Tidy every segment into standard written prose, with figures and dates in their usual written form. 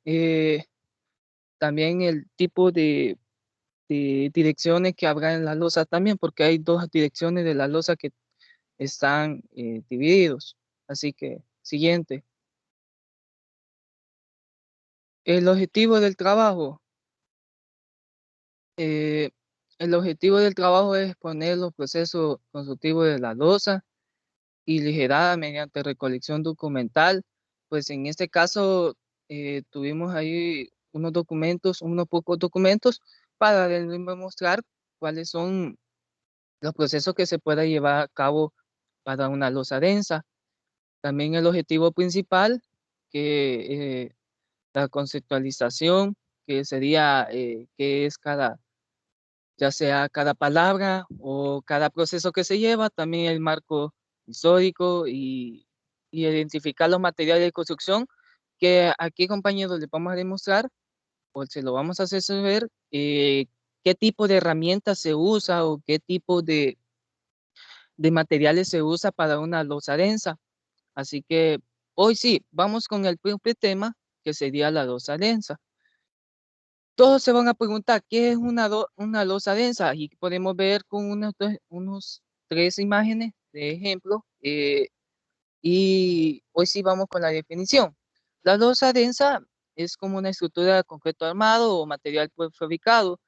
eh, también el tipo de direcciones que habrá en la losa también, porque hay 2 direcciones de la losa que están, divididos. Así que, siguiente. El objetivo del trabajo. eh, el objetivo del trabajo es exponer los procesos constructivos de la losa y ligerada mediante recolección documental. Pues en este caso tuvimos ahí unos pocos documentos para demostrar cuáles son los procesos que se pueda llevar a cabo para una losa densa. También el objetivo principal, que la conceptualización, que sería qué es cada, ya sea cada palabra o cada proceso que se lleva, también el marco histórico y identificar los materiales de construcción que aquí, compañeros, les vamos a demostrar o se lo vamos a hacer saber qué tipo de herramientas se usa o qué tipo de materiales se usa para una losa densa. Así que hoy sí, vamos con el primer tema, que sería la losa densa. Todos se van a preguntar, ¿qué es una losa densa? Y podemos ver con unos 3 imágenes de ejemplo. Y hoy sí vamos con la definición. La losa densa es como una estructura de concreto armado o material prefabricado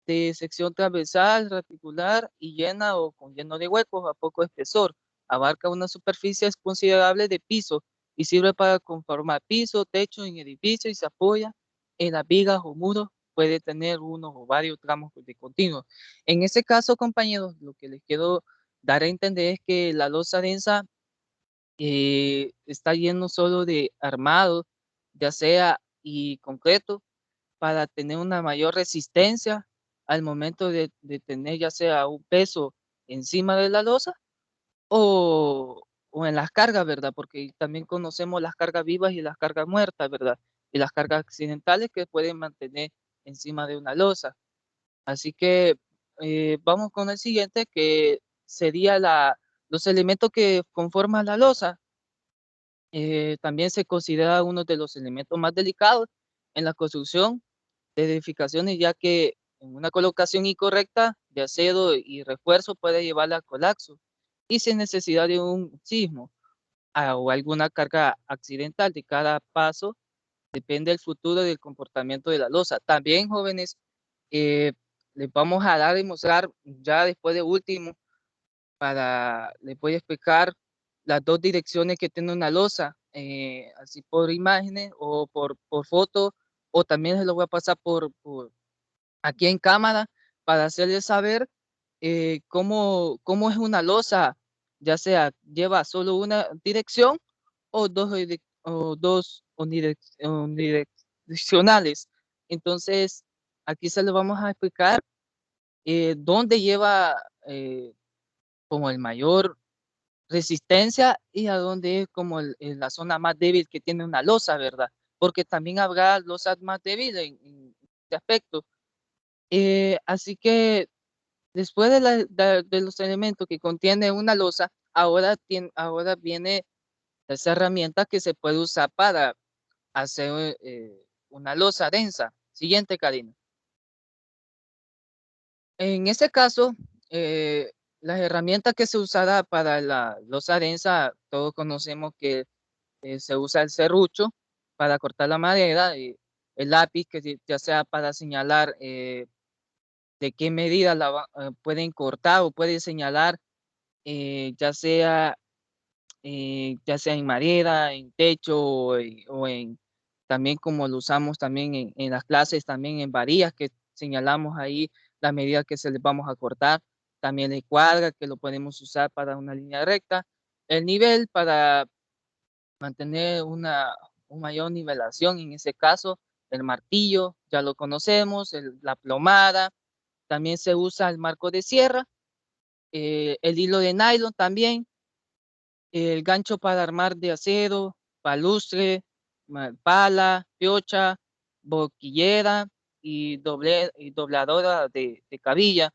de sección transversal, reticular y llena o con lleno de huecos a poco espesor. Abarca una superficie considerable de piso y sirve para conformar piso, techo en edificio y se apoya en las vigas o muros. Puede tener uno o varios tramos de continuo. En este caso, compañeros, lo que les quiero dar a entender es que la losa densa está lleno solo de armado, ya sea y concreto, para tener una mayor resistencia al momento de tener ya sea un peso encima de la losa o en las cargas, ¿verdad? Porque también conocemos las cargas vivas y las cargas muertas, ¿verdad? Y las cargas accidentales que pueden mantener encima de una losa. Así que vamos con el siguiente, que sería los elementos que conforman la losa. También se considera uno de los elementos más delicados en la construcción de edificaciones, ya que en una colocación incorrecta de acero y refuerzo puede llevarla a colapso y sin necesidad de un sismo o alguna carga accidental de cada paso, depende del futuro del comportamiento de la losa. También, jóvenes, eh, les vamos a dar y mostrar ya después de último, les voy a explicar las 2 direcciones que tiene una losa, así por imágenes o por foto, o también se lo voy a pasar por aquí en cámara para hacerles saber cómo es una losa, ya sea lleva solo una dirección o dos unidireccionales. Entonces, aquí se lo vamos a explicar dónde lleva como el mayor resistencia y a dónde es como la zona más débil que tiene una losa, ¿verdad? Porque también habrá losas más débiles en este aspecto. Así que después de los elementos que contiene una losa, ahora viene esa herramienta que se puede usar para hacer una losa densa. Siguiente, Karina. En este caso, las herramientas que se usará para la losa densa, todos conocemos que se usa el serrucho para cortar la madera, y el lápiz que ya sea para señalar de qué medida pueden cortar o pueden señalar, ya sea en madera, en techo o en también como lo usamos también en las clases, también en varillas que señalamos ahí la medida que se les vamos a cortar. También el cuadra que lo podemos usar para una línea recta. El nivel para mantener una mayor nivelación, en ese caso, el martillo, ya lo conocemos, la plomada, también se usa el marco de sierra, el hilo de nylon también, el gancho para armar de acero, palustre, pala, piocha, boquillera y dobladora de cabilla,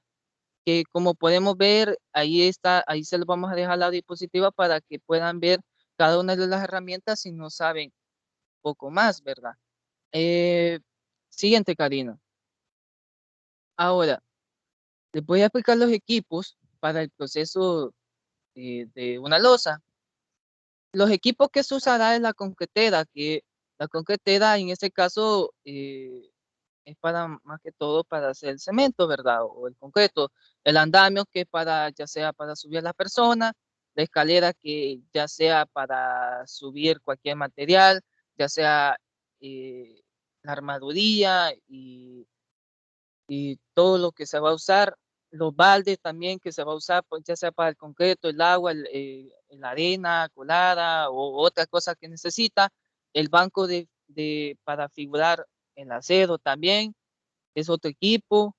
que como podemos ver, ahí está, ahí se los vamos a dejar la diapositiva para que puedan ver cada una de las herramientas si no saben poco más, ¿verdad? Eh, Siguiente, Karina. Ahora, les voy a explicar los equipos para el proceso de una losa. Los equipos que se usará es la concretera, que la concretera en este caso es para más que todo para hacer el cemento, ¿verdad? O el concreto. El andamio que para, ya sea para subir a la persona, la escalera que ya sea para subir cualquier material, ya sea eh, la armaduría y todo lo que se va a usar, los baldes también que se va a usar, pues ya sea para el concreto, el agua, la arena colada o otra cosa que necesita, el banco para figurar el acero también es otro equipo,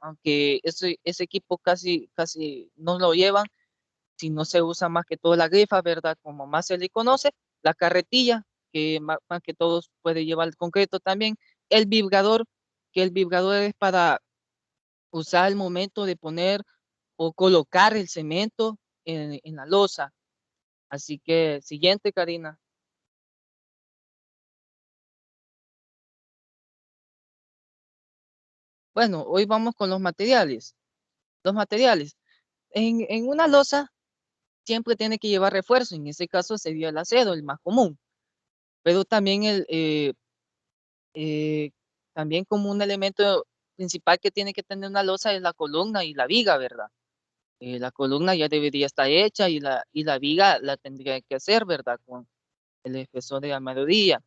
aunque ese equipo casi no lo llevan, si no se usa más que todo la grifa, ¿verdad? Como más se le conoce, la carretilla, que más que todo puede llevar el concreto también, el vibrador, que el vibrador es para usar el momento de poner o colocar el cemento en la losa. Así que, siguiente, Karina. Bueno, hoy vamos con los materiales. Los materiales. En una losa siempre tiene que llevar refuerzo, en ese caso sería el acero, el más común, pero también eh, también como un elemento principal que tiene que tener una losa es la columna y la viga, ¿verdad? La columna ya debería estar hecha y la viga la tendría que hacer, ¿verdad? Con el espesor de la melodía.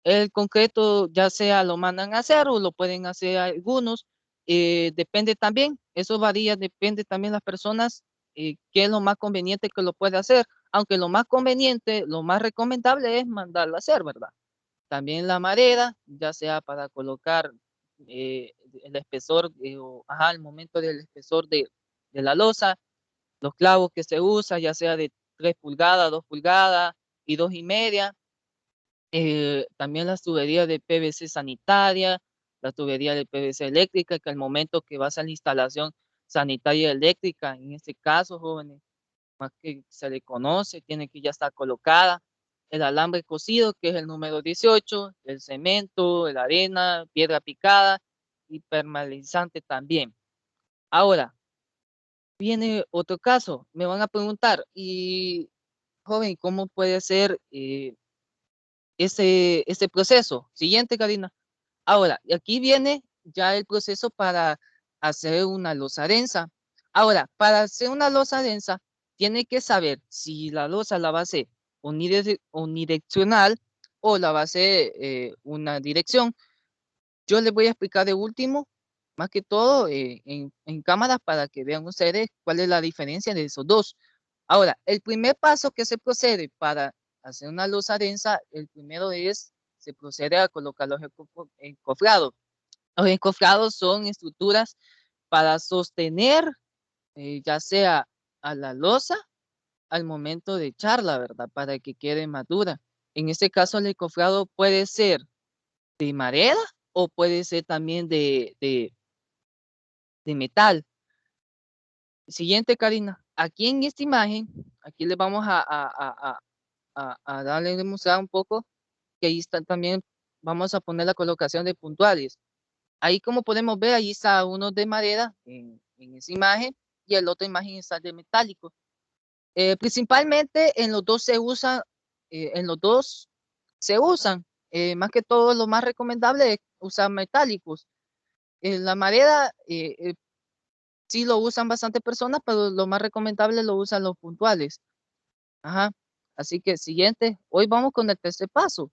El concreto ya sea lo mandan a hacer o lo pueden hacer algunos, depende también, eso varía, depende también las personas, qué es lo más conveniente que lo puede hacer, aunque lo más conveniente, lo más recomendable es mandarlo a hacer, ¿verdad? También la madera, ya sea para colocar el espesor, el momento del espesor de la losa, los clavos que se usa, ya sea de 3 pulgadas, 2 pulgadas y 2,5. También las tuberías de PVC sanitaria, la tubería de PVC eléctrica, que al momento que vas a la instalación sanitaria eléctrica, en este caso, jóvenes, más que se le conoce, tiene que ya estar colocada. El alambre cocido, que es el número 18, el cemento, la arena, piedra picada y permeabilizante también. Ahora, viene otro caso. Me van a preguntar, y joven, ¿cómo puede ser ese proceso? Siguiente, Karina. Ahora, y aquí viene ya el proceso para hacer una losa densa. Ahora, para hacer una losa densa, tiene que saber si la losa la va a hacer unidireccional o la va a hacer una dirección. Yo les voy a explicar de último, más que todo en cámara para que vean ustedes cuál es la diferencia de esos dos. Ahora, el primer paso que se procede para hacer una losa densa, el primero se procede a colocar los encofrados. Los encofrados son estructuras para sostener ya sea a la losa al momento de echarla, ¿verdad? Para que quede madura. En este caso, el encofrado puede ser de madera o puede ser también de metal. Siguiente, Karina. Aquí en esta imagen, aquí les vamos a darle a demostrar un poco que ahí está también, vamos a poner la colocación de puntuales. Ahí como podemos ver, ahí está uno de madera en esa imagen y el otro imagen está de metálico. Principalmente en los dos se usa, en los dos se usan. Más que todo, lo más recomendable es usar metálicos. En la madera sí lo usan bastante personas, pero lo más recomendable lo usan los puntuales. Ajá. Así que siguiente, hoy vamos con el tercer paso.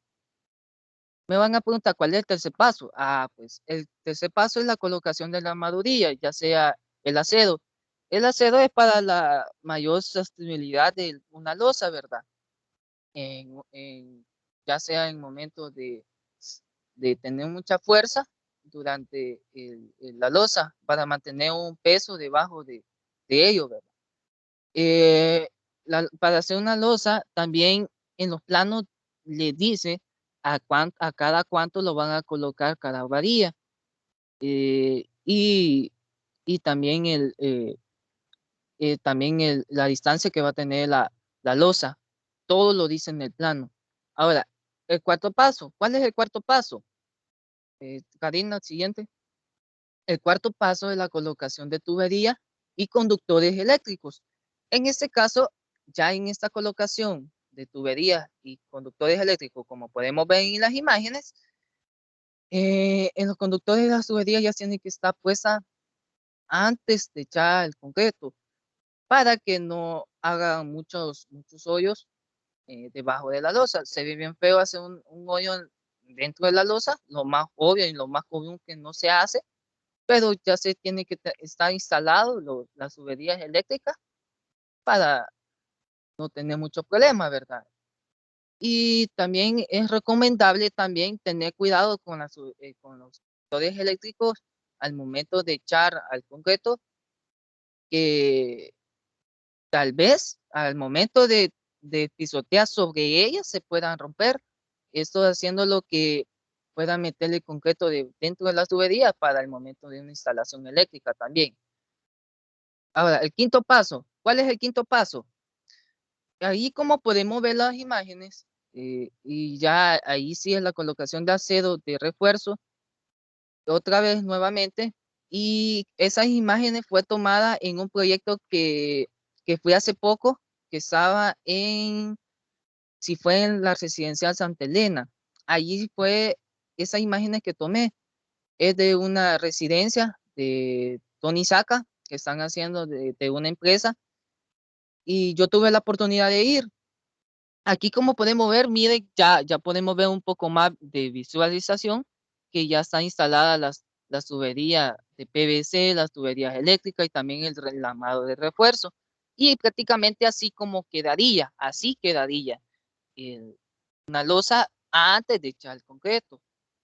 Me van a preguntar cuál es el tercer paso. Pues el tercer paso es la colocación de la armadurilla, ya sea el acero. El acero es para la mayor sostenibilidad de una losa, ¿verdad? Ya sea en momentos de tener mucha fuerza durante la losa para mantener un peso debajo de ello, ¿verdad? Eh, para hacer una losa, también en los planos le dice a cada cuánto lo van a colocar cada varilla. eh, y, y también la distancia que va a tener la losa. Todo lo dice en el plano. Ahora, el cuarto paso. ¿Cuál es el cuarto paso? Karina, siguiente. El cuarto paso es la colocación de tubería y conductores eléctricos. En este caso, ya en esta colocación de tuberías y conductores eléctricos, como podemos ver en las imágenes, en los conductores de las tuberías ya tienen que estar puesta antes de echar el concreto para que no hagan muchos hoyos debajo de la losa. Se ve bien feo hacer un hoyo dentro de la losa, lo más obvio y lo más común que no se hace, pero ya se tiene que estar instalado las tuberías eléctricas para no tener mucho problema, ¿verdad? Y también es recomendable también tener cuidado con, con los conductores eléctricos al momento de echar al concreto, que tal vez al momento de pisotear sobre ellas se puedan romper. Esto haciendo lo que pueda meterle concreto dentro de las tuberías para el momento de una instalación eléctrica también. Ahora, el quinto paso. ¿Cuál es el quinto paso? Ahí como podemos ver las imágenes, y ya ahí sí es la colocación de acero de refuerzo, otra vez nuevamente, y esas imágenes fue tomada en un proyecto que fue hace poco, que estaba si fue en la residencial Santa Elena. Allí fue, esas imágenes que tomé, es de una residencia de Tony Saca, que están haciendo de una empresa, y yo tuve la oportunidad de ir. Aquí como podemos ver, miren, ya podemos ver un poco más de visualización, que ya está instalada las tuberías de PVC, las tuberías eléctricas y también el relamado de refuerzo. Y prácticamente así quedaría una losa antes de echar el concreto.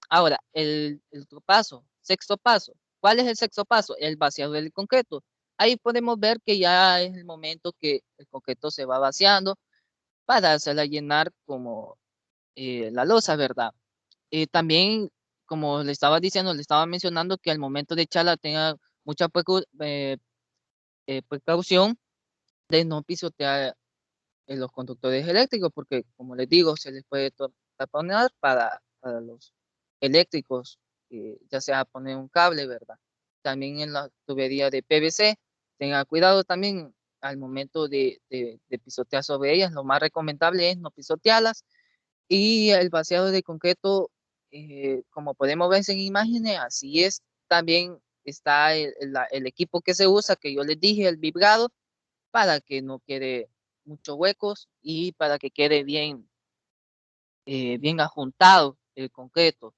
Ahora, el otro paso, sexto paso. ¿Cuál es el sexto paso? El vaciado del concreto. Ahí podemos ver que ya es el momento que el concreto se va vaciando para hacerla llenar como la losa, ¿verdad? También, como le estaba diciendo, le estaba mencionando que al momento de echarla tenga mucha precaución de no pisotear los conductores eléctricos, porque como les digo, se les puede taponar para los eléctricos, ya sea poner un cable, ¿verdad? También en la tubería de PVC, tenga cuidado también al momento de pisotear sobre ellas. Lo más recomendable es no pisotearlas. Y el vaciado de concreto, como podemos ver en imágenes, así es. También está el equipo que se usa, que yo les dije, el vibrado, para que no quede muchos huecos y para que quede bien ajuntado el concreto.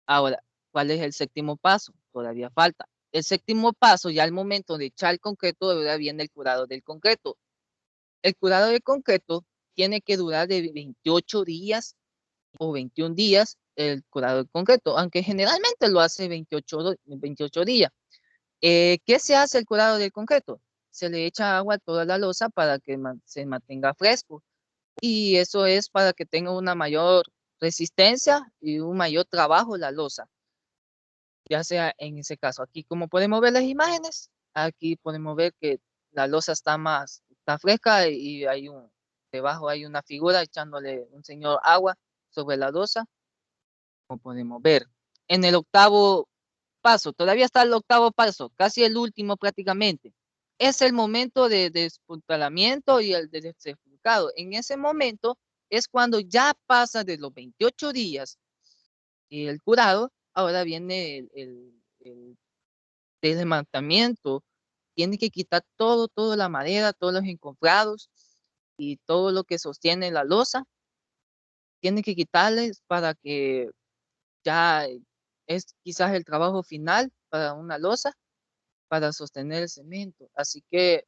Ahora, ¿cuál es el séptimo paso? Todavía falta. El séptimo paso, ya al momento de echar el concreto, ahora viene el curado del concreto. El curado del concreto tiene que durar de 28 días o 21 días el curado del concreto, aunque generalmente lo hace 28 días. ¿Qué se hace el curado del concreto? Se le echa agua a toda la losa para que se mantenga fresco, y eso es para que tenga una mayor resistencia y un mayor trabajo la losa, ya sea en ese caso. Aquí como podemos ver las imágenes, aquí podemos ver que la losa está fresca y debajo hay una figura echándole un señor agua sobre la losa, como podemos ver. En el octavo paso, todavía está el octavo paso, casi el último prácticamente. Es el momento de despuntalamiento y el de desenfocado. En ese momento es cuando ya pasa de los 28 días el curado, ahora viene el desmantamiento. Tiene que quitar toda la madera, todos los encofrados y todo lo que sostiene la losa. Tiene que quitarles para que ya es quizás el trabajo final para una losa, para sostener el cemento. Así que,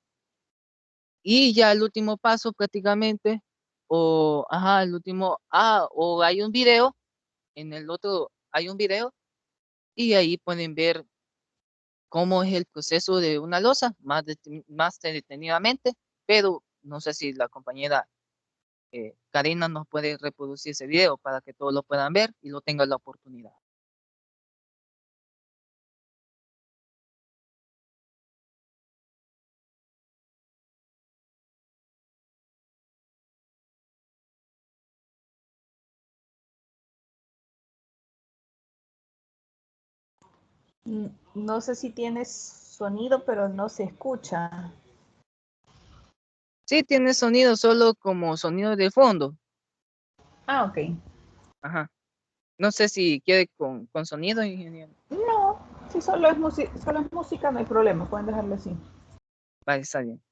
y ya el último paso prácticamente, el último, o hay un video, en el otro hay un video, y ahí pueden ver cómo es el proceso de una losa más detenidamente, pero no sé si la compañera Karina nos puede reproducir ese video para que todos lo puedan ver y lo tengan la oportunidad. No sé si tienes sonido, pero no se escucha. Sí, tiene sonido, solo como sonido de fondo. Ah, ok. Ajá. No sé si quiere con sonido, ingeniero. No, si solo es música, no hay problema, pueden dejarlo así. Vale, está bien.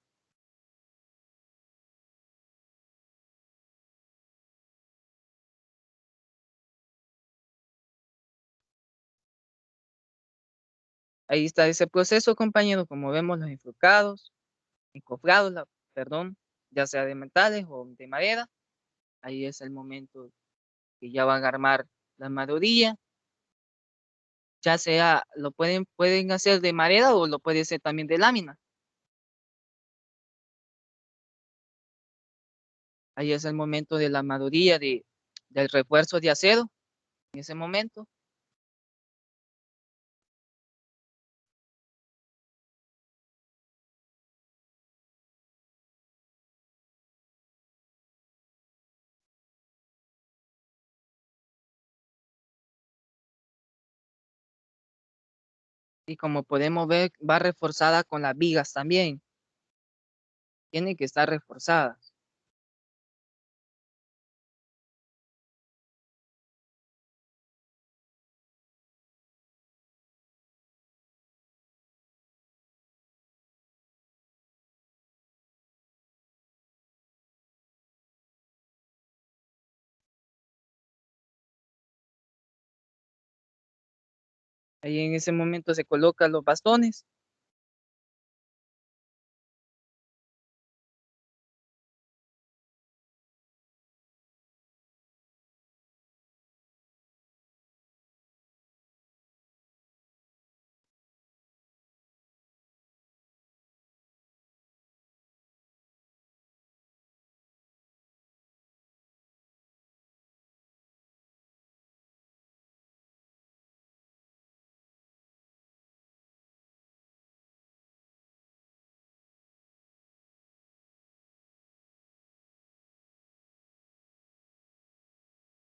Ahí está ese proceso, compañero. Como vemos, los encofrados, perdón, ya sea de metales o de madera. Ahí es el momento que ya van a armar la mayoría. Ya sea, pueden hacer de madera o lo puede hacer también de lámina. Ahí es el momento de la mayoría del refuerzo de acero. En ese momento. Y como podemos ver, va reforzada con las vigas también. Tiene que estar reforzada. Ahí en ese momento se colocan los bastones.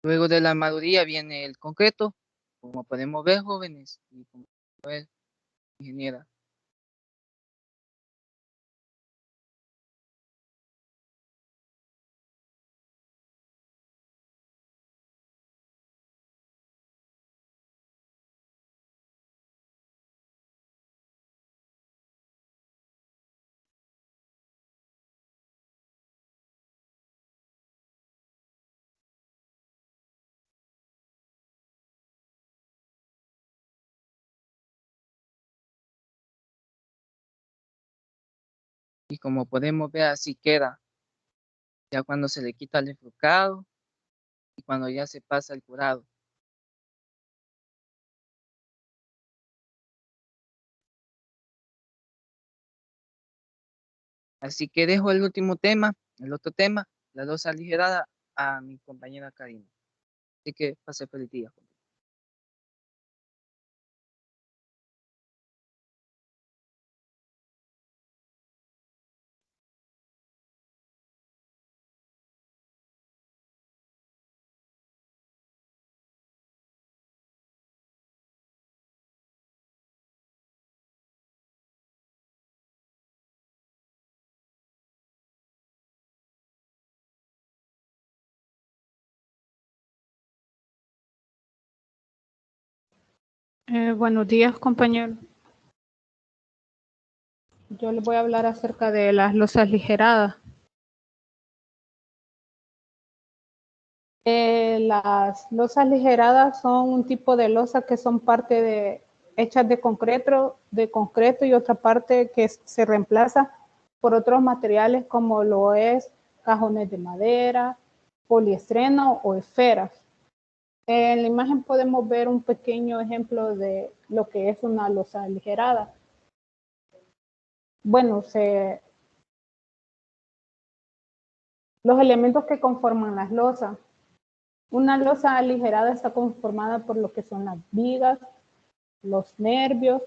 Luego de la mayoría viene el concreto, como podemos ver, jóvenes, y como ver, ingeniera. Y como podemos ver, así queda, ya cuando se le quita el enfocado y cuando ya se pasa el curado. Así que dejo el último tema, el otro tema, la losa aligerada, a mi compañera Karina. Así que pase feliz día. Buenos días, compañero. Yo les voy a hablar acerca de las losas aligeradas. Las losas aligeradas son un tipo de losa que son hechas de concreto y otra parte que se reemplaza por otros materiales como lo es cajones de madera, poliestreno o esferas. En la imagen podemos ver un pequeño ejemplo de lo que es una losa aligerada. Bueno, los elementos que conforman las losas. Una losa aligerada está conformada por lo que son las vigas, los nervios,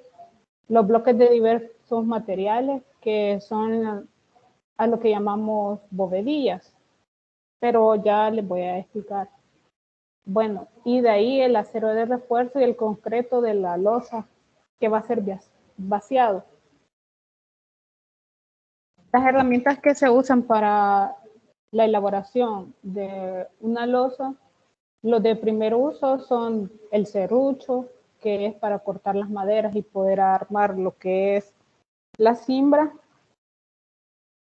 los bloques de diversos materiales que son a lo que llamamos bovedillas, pero ya les voy a explicar. Bueno, y de ahí el acero de refuerzo y el concreto de la losa. que va a ser vaciado. Las herramientas que se usan para la elaboración de una losa, los de primer uso son el serrucho, que es para cortar las maderas y poder armar lo que es la cimbra,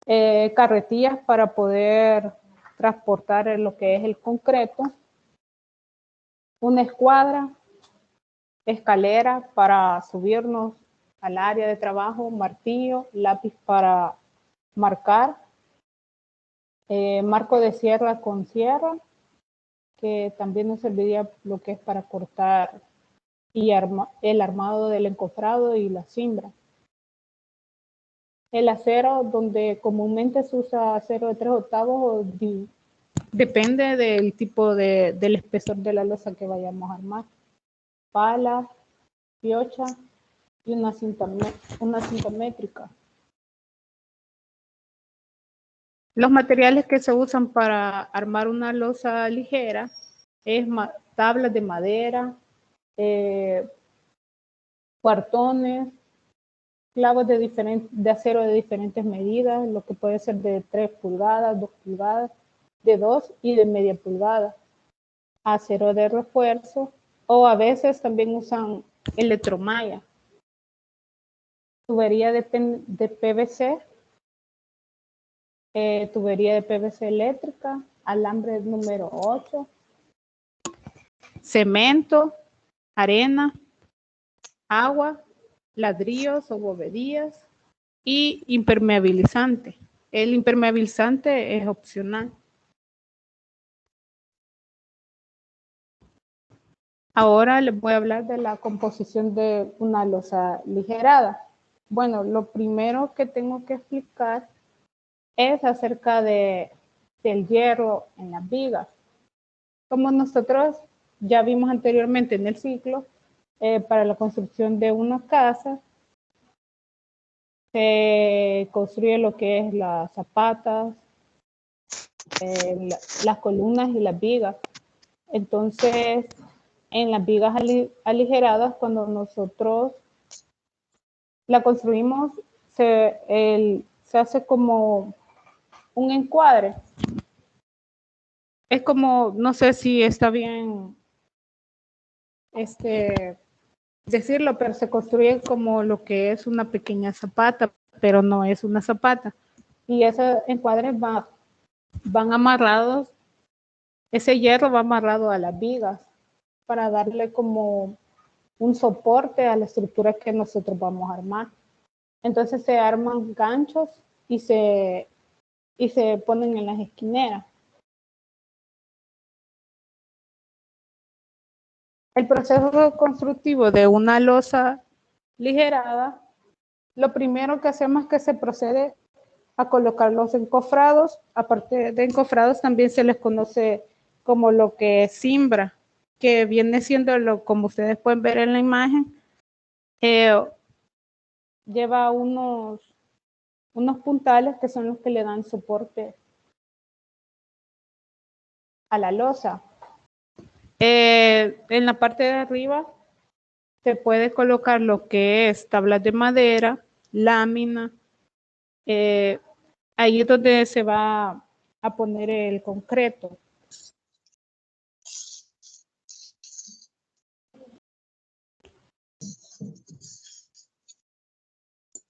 carretillas para poder transportar lo que es el concreto, una escuadra, escalera para subirnos al área de trabajo, martillo, lápiz para marcar, marco de sierra con sierra, que también nos serviría lo que es para cortar y el armado del encofrado y la cimbra. El acero, donde comúnmente se usa acero de 3/8, depende del tipo del espesor de la losa que vayamos a armar. Pala, piocha y una cinta métrica. Los materiales que se usan para armar una losa ligera es tablas de madera, cuartones, clavos de acero de diferentes medidas, lo que puede ser de 3 pulgadas, 2 pulgadas, de 2 y de media pulgada, acero de refuerzo, o a veces también usan electromalla, tubería de PVC, tubería de PVC eléctrica, alambre número 8, cemento, arena, agua, ladrillos o bovedías y impermeabilizante. El impermeabilizante es opcional. Ahora les voy a hablar de la composición de una losa aligerada. Bueno, lo primero que tengo que explicar es acerca del hierro en las vigas. Como nosotros ya vimos anteriormente en el ciclo, para la construcción de una casa, se construye lo que es las zapatas, las columnas y las vigas. Entonces, en las vigas aligeradas, cuando nosotros la construimos, se hace como un encuadre. Es como, no sé si está bien decirlo, pero se construye como lo que es una pequeña zapata, pero no es una zapata. Y esos encuadres van amarrados, ese hierro va amarrado a las vigas para darle como un soporte a la estructura que nosotros vamos a armar. Entonces se arman ganchos y se ponen en las esquineras. El proceso constructivo de una losa ligerada, lo primero que hacemos es que se procede a colocar los encofrados. Aparte de encofrados, también se les conoce como lo que es cimbra, que viene siendo, como ustedes pueden ver en la imagen, lleva unos puntales que son los que le dan soporte a la losa. En la parte de arriba se puede colocar lo que es tablas de madera, lámina. Ahí es donde se va a poner el concreto.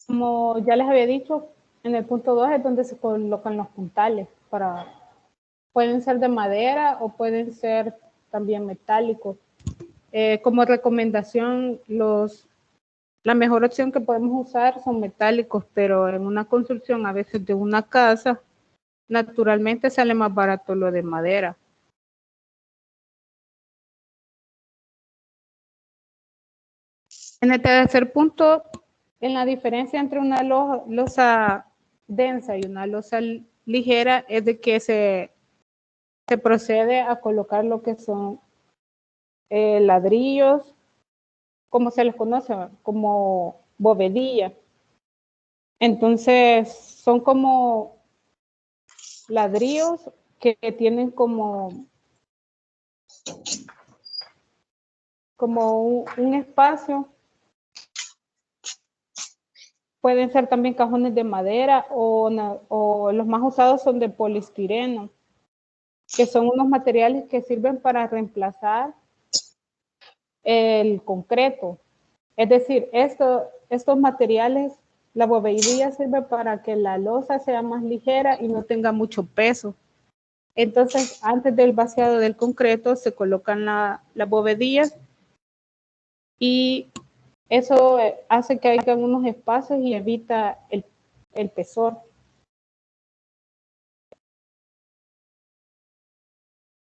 Como ya les había dicho, en el punto 2 es donde se colocan los puntales. Pueden ser de madera o pueden ser también metálicos. Como recomendación, la mejor opción que podemos usar son metálicos, pero en una construcción a veces de una casa, naturalmente sale más barato lo de madera. En el tercer punto, en la diferencia entre una losa densa y una losa ligera es de que se procede a colocar lo que son ladrillos, como se les conoce, como bovedilla. Entonces, son como ladrillos que tienen como un espacio Pueden ser también cajones de madera o los más usados son de poliestireno, que son unos materiales que sirven para reemplazar el concreto. Es decir, estos materiales, la bovedilla sirve para que la losa sea más ligera y no tenga mucho peso. Entonces, antes del vaciado del concreto, se colocan las bovedillas y eso hace que haya unos espacios y evita el pesor.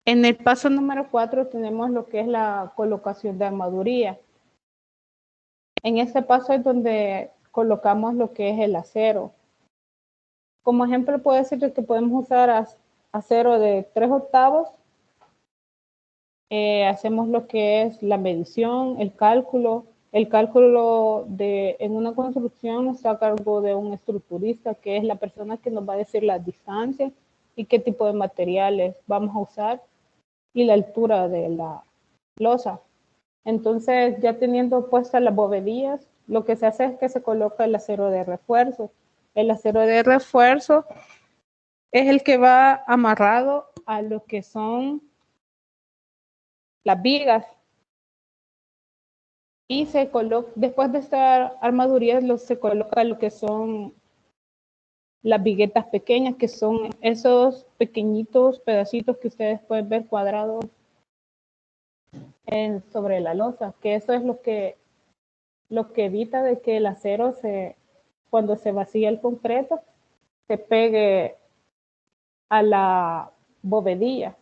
En el paso número 4 tenemos lo que es la colocación de armaduría. En este paso es donde colocamos lo que es el acero. Como ejemplo puedo decir que podemos usar acero de 3/8. Hacemos lo que es la medición, el cálculo. El cálculo en una construcción está a cargo de un estructurista, que es la persona que nos va a decir las distancias y qué tipo de materiales vamos a usar y la altura de la losa. Entonces, ya teniendo puestas las bovedillas, lo que se hace es que se coloca el acero de refuerzo. El acero de refuerzo es el que va amarrado a lo que son las vigas. Y se coloca, después de esta armaduría, se coloca lo que son las viguetas pequeñas, que son esos pequeñitos pedacitos que ustedes pueden ver cuadrados sobre la losa, que eso es lo que evita de que el acero cuando se vacía el concreto, se pegue a la bovedilla.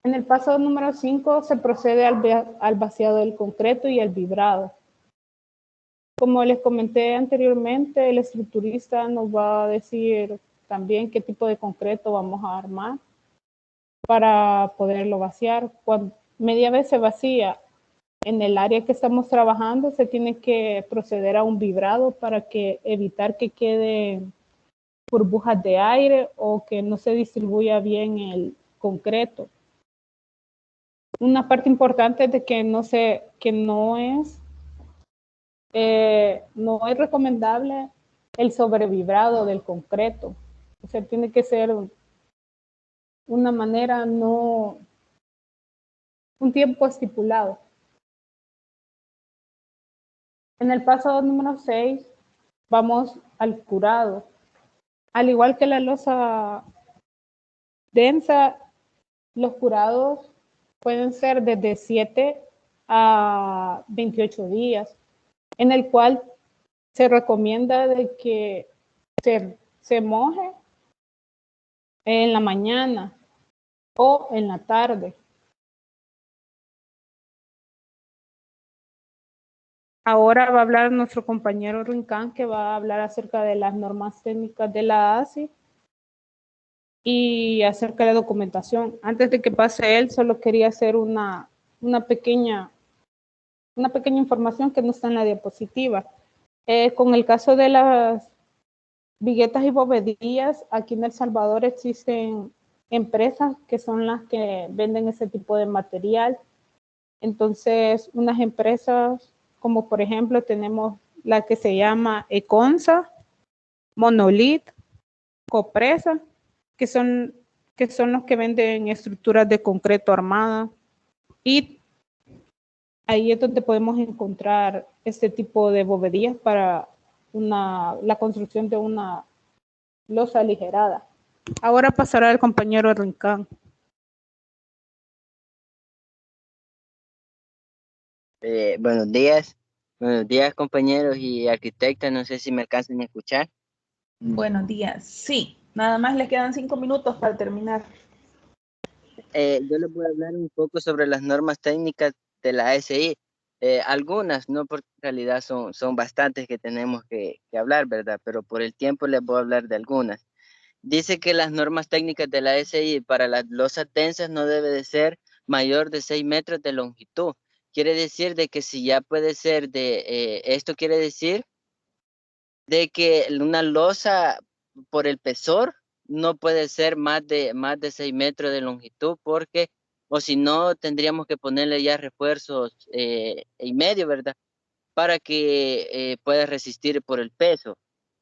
En el paso número 5 se procede al vaciado del concreto y el vibrado. Como les comenté anteriormente, el estructurista nos va a decir también qué tipo de concreto vamos a armar para poderlo vaciar. Media vez se vacía en el área que estamos trabajando, se tiene que proceder a un vibrado para evitar que queden burbujas de aire o que no se distribuya bien el concreto. Una parte importante es de que no es recomendable el sobrevibrado del concreto. O sea, tiene que ser una manera, no un tiempo estipulado. En el paso número 6 vamos al curado. Al igual que la losa densa, los curados pueden ser desde 7 a 28 días, en el cual se recomienda de que se moje en la mañana o en la tarde. Ahora va a hablar nuestro compañero Rincán, que va a hablar acerca de las normas técnicas de la ASI y acerca de la documentación. Antes de que pase él, solo quería hacer una pequeña información que no está en la diapositiva. Con el caso de las viguetas y bovedillas, aquí en El Salvador existen empresas que son las que venden ese tipo de material. Entonces, unas empresas como por ejemplo tenemos la que se llama Econsa, Monolith, Copresa, que son los que venden estructuras de concreto armada, y ahí es donde podemos encontrar este tipo de bovedillas para la construcción de una losa aligerada. Ahora pasará el compañero Rincán. Buenos días compañeros y arquitectas, no sé si me alcanzan a escuchar. Buenos días. Sí, nada más les quedan 5 minutos para terminar. Yo les voy a hablar un poco sobre las normas técnicas de la ASI. Algunas, no porque en realidad son bastantes que tenemos que hablar, ¿verdad? Pero por el tiempo les voy a hablar de algunas. Dice que las normas técnicas de la ASI para las losas tensas no debe de ser mayor de 6 metros de longitud. Quiere decir de que si ya puede ser esto quiere decir de que una losa por el espesor no puede ser más de 6 metros de longitud, porque o si no, tendríamos que ponerle ya refuerzos y medio, ¿verdad? Para que pueda resistir por el peso.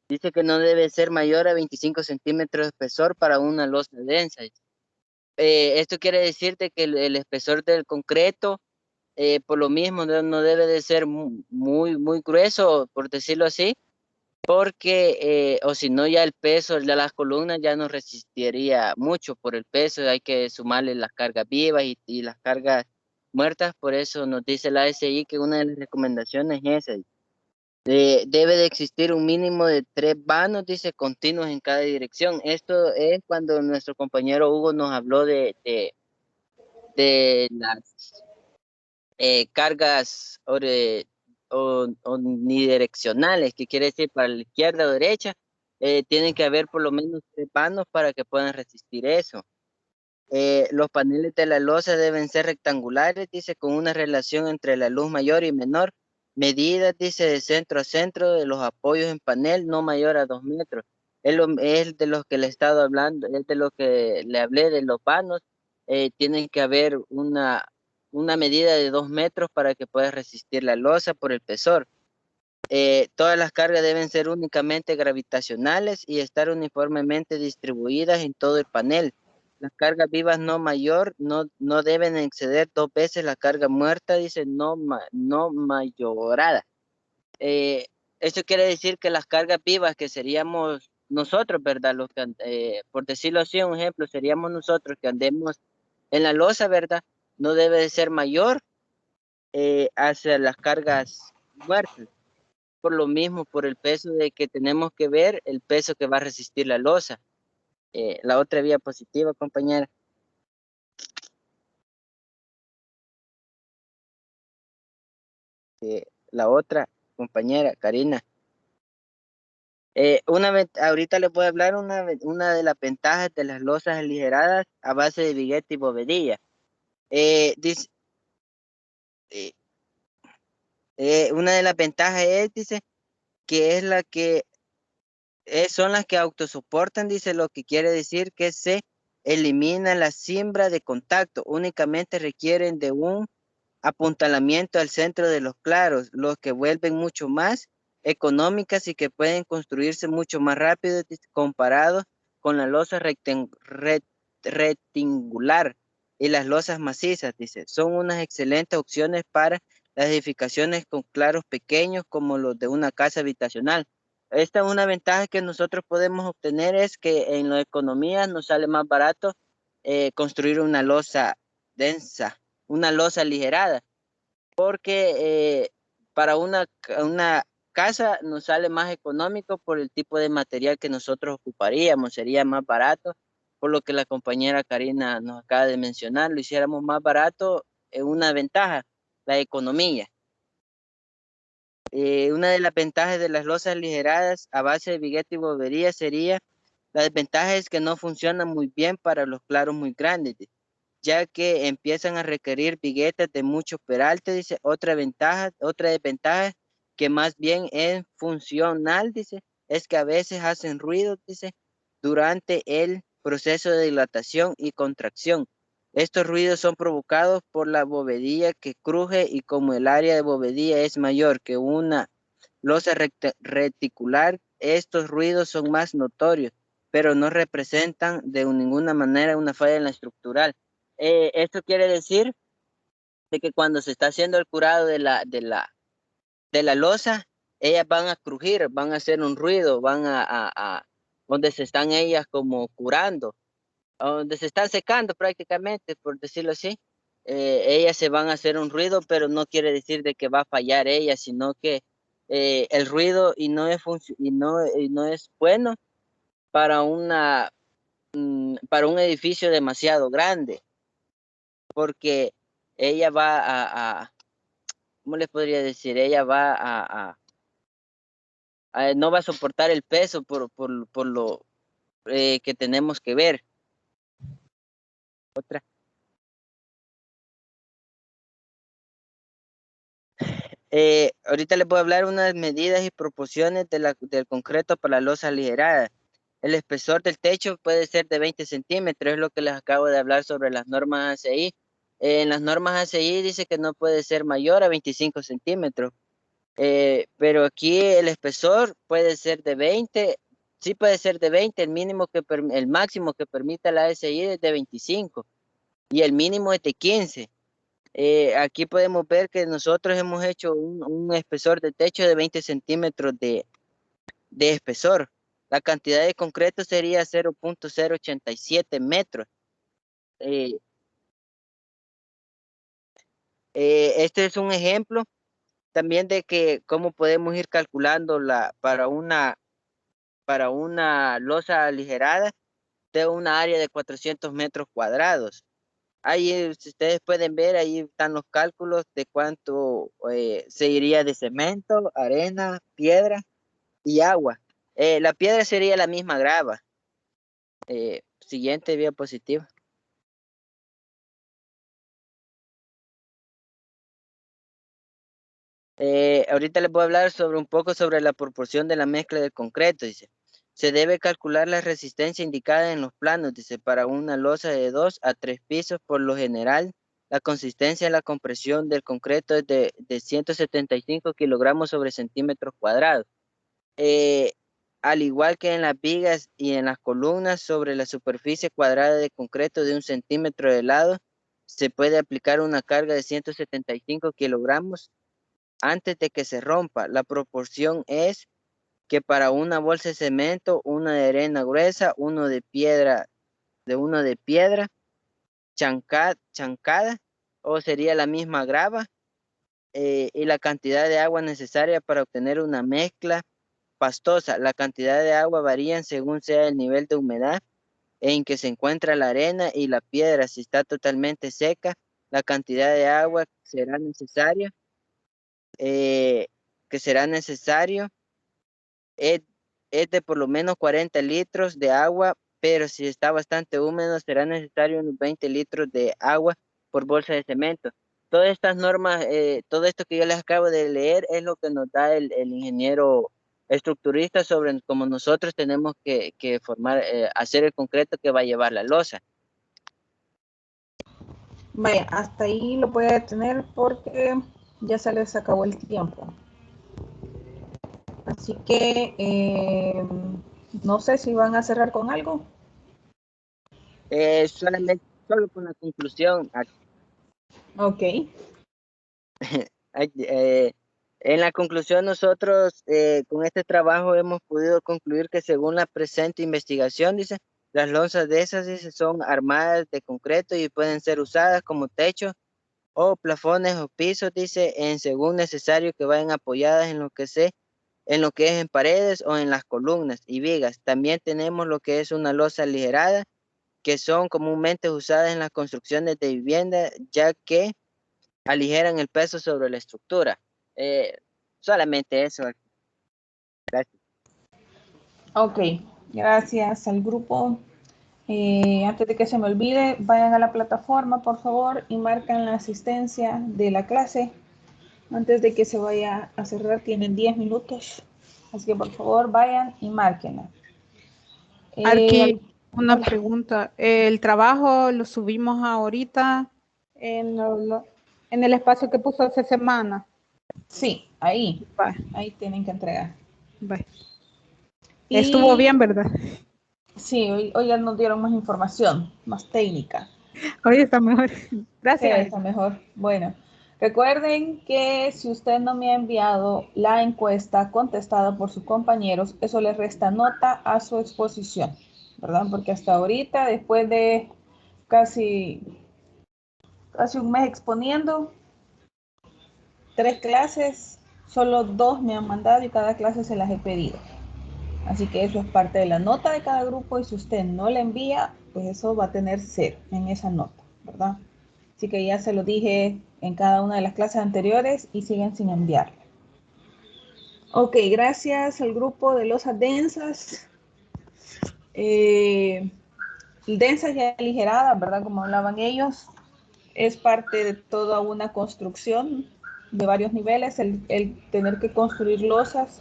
Dice que no debe ser mayor a 25 centímetros de espesor para una losa densa. Esto quiere decirte que el espesor del concreto, por lo mismo, no debe de ser muy grueso, por decirlo así, porque, o si no, ya el peso de las columnas ya no resistiría mucho por el peso, hay que sumarle las cargas vivas y las cargas muertas. Por eso nos dice la ASI que una de las recomendaciones es esa. Debe de existir un mínimo de 3 vanos, dice, continuos en cada dirección. Esto es cuando nuestro compañero Hugo nos habló de las cargas unidireccionales, que quiere decir para la izquierda o derecha, tienen que haber por lo menos 3 vanos para que puedan resistir eso. Los paneles de la losa deben ser rectangulares, dice, con una relación entre la luz mayor y menor, medidas, dice, de centro a centro de los apoyos en panel, no mayor a 2 metros. Es de los que le he estado hablando, es de lo que le hablé de los vanos. Tienen que haber una medida de 2 metros para que pueda resistir la losa por el espesor. Todas las cargas deben ser únicamente gravitacionales y estar uniformemente distribuidas en todo el panel. Las cargas vivas no deben exceder 2 veces la carga muerta, dice, no mayorada. Esto quiere decir que las cargas vivas, que seríamos nosotros, ¿verdad? Los que, por decirlo así, un ejemplo, seríamos nosotros que andemos en la losa, ¿verdad? No debe de ser mayor hacia las cargas muertas. Por lo mismo, por el peso de que tenemos que ver, el peso que va a resistir la losa. La otra diapositiva, compañera. La otra, compañera, Karina. Ahorita les voy a hablar una de las ventajas de las losas aligeradas a base de vigueta y bovedilla. Dice, una de las ventajas es, dice, que es la que son las que autosoportan, dice, lo que quiere decir que se elimina la cimbra de contacto, únicamente requieren de un apuntalamiento al centro de los claros, los que vuelven mucho más económicas y que pueden construirse mucho más rápido comparado con la losa rectangular y las losas macizas, dice. Son unas excelentes opciones para las edificaciones con claros pequeños como los de una casa habitacional. Esta es una ventaja que nosotros podemos obtener, es que en la economía nos sale más barato construir una losa densa, una losa aligerada, porque para una casa nos sale más económico por el tipo de material que nosotros ocuparíamos, sería más barato, por lo que la compañera Karina nos acaba de mencionar, lo hiciéramos más barato, es una ventaja, la economía. Una de las ventajas de las losas aligeradas a base de vigueta y bobería sería, la desventaja es que no funcionan muy bien para los claros muy grandes, ya que empiezan a requerir viguetas de mucho peralte, dice. Otra desventaja que más bien es funcional, dice, es que a veces hacen ruido, dice, durante el proceso de dilatación y contracción. Estos ruidos son provocados por la bovedilla que cruje, y como el área de bovedilla es mayor que una losa reticular, estos ruidos son más notorios, pero no representan de ninguna manera una falla en la estructural. Esto quiere decir de que cuando se está haciendo el curado de la losa, ellas van a crujir, van a hacer un ruido, van donde se están ellas como curando, donde se están secando prácticamente, por decirlo así. Ellas se van a hacer un ruido, pero no quiere decir de que va a fallar ella, sino que el ruido y no es bueno para para un edificio demasiado grande, porque ella va ¿cómo les podría decir? Ella va no va a soportar el peso por lo que tenemos que ver. Otra. Ahorita les voy a hablar unas medidas y proporciones del concreto para la losa aligerada. El espesor del techo puede ser de 20 centímetros, es lo que les acabo de hablar sobre las normas ACI. En las normas ACI dice que no puede ser mayor a 25 centímetros. Pero aquí el espesor puede ser de 20, sí puede ser de 20, el máximo que permita la ASI es de 25 y el mínimo es de 15. Aquí podemos ver que nosotros hemos hecho un espesor de techo de 20 centímetros de espesor. La cantidad de concreto sería 0.087 metros. Este es un ejemplo también de que cómo podemos ir calculando para una losa aligerada de una área de 400 metros cuadrados. Ahí, si ustedes pueden ver, ahí están los cálculos de cuánto se iría de cemento, arena, piedra y agua. La piedra sería la misma grava. Siguiente diapositiva. Ahorita les voy a hablar un poco sobre la proporción de la mezcla del concreto. Dice, se debe calcular la resistencia indicada en los planos. Dice, para una losa de 2 a 3 pisos, por lo general, la consistencia de la compresión del concreto es de 175 kilogramos sobre centímetros cuadrados. Al igual que en las vigas y en las columnas, sobre la superficie cuadrada de concreto de 1 centímetro de lado, se puede aplicar una carga de 175 kilogramos antes de que se rompa. La proporción es que para una bolsa de cemento, una de arena gruesa, uno de piedra chancada, o sería la misma grava, y la cantidad de agua necesaria para obtener una mezcla pastosa. La cantidad de agua varía según sea el nivel de humedad en que se encuentra la arena y la piedra. Si está totalmente seca, la cantidad de agua será necesaria es, es de por lo menos 40 litros de agua, pero si está bastante húmedo será necesario unos 20 litros de agua por bolsa de cemento. Todas estas normas, todo esto que yo les acabo de leer es lo que nos da el ingeniero estructurista sobre cómo nosotros tenemos que hacer el concreto que va a llevar la losa. Vaya, hasta ahí lo voy a detener porque ya se les acabó el tiempo. Así que no sé si van a cerrar con algo. Solo con la conclusión. Ok. En la conclusión, nosotros con este trabajo hemos podido concluir que según la presente investigación, dice, las losas de esas, dice, son armadas de concreto y pueden ser usadas como techo o plafones o pisos, dice, según necesario que vayan apoyadas en lo que es en paredes o en las columnas y vigas. También tenemos lo que es una losa aligerada, que son comúnmente usadas en las construcciones de vivienda, ya que aligeran el peso sobre la estructura. Solamente eso. Gracias. Ok, gracias al grupo. Antes de que se me olvide, vayan a la plataforma, por favor, y marcan la asistencia de la clase. Antes de que se vaya a cerrar, tienen 10 minutos. Así que, por favor, vayan y márquenla. Aquí una pregunta. ¿El trabajo lo subimos ahorita en el espacio que puso hace semana? Sí, ahí. Va. Ahí tienen que entregar. Va. Estuvo bien, ¿verdad? Sí, hoy ya nos dieron más información, más técnica. Hoy está mejor. Gracias. Sí, está mejor. Bueno, recuerden que si usted no me ha enviado la encuesta contestada por sus compañeros, eso le resta nota a su exposición, ¿verdad? Porque hasta ahorita, después de casi un mes exponiendo, 3 clases, solo 2 me han mandado y cada clase se las he pedido. Así que eso es parte de la nota de cada grupo y si usted no la envía, pues eso va a tener 0 en esa nota, ¿verdad? Así que ya se lo dije en cada una de las clases anteriores y siguen sin enviarla. Ok, gracias al grupo de losas densas. Densas y aligeradas, ¿verdad? Como hablaban ellos, es parte de toda una construcción de varios niveles, el tener que construir losas.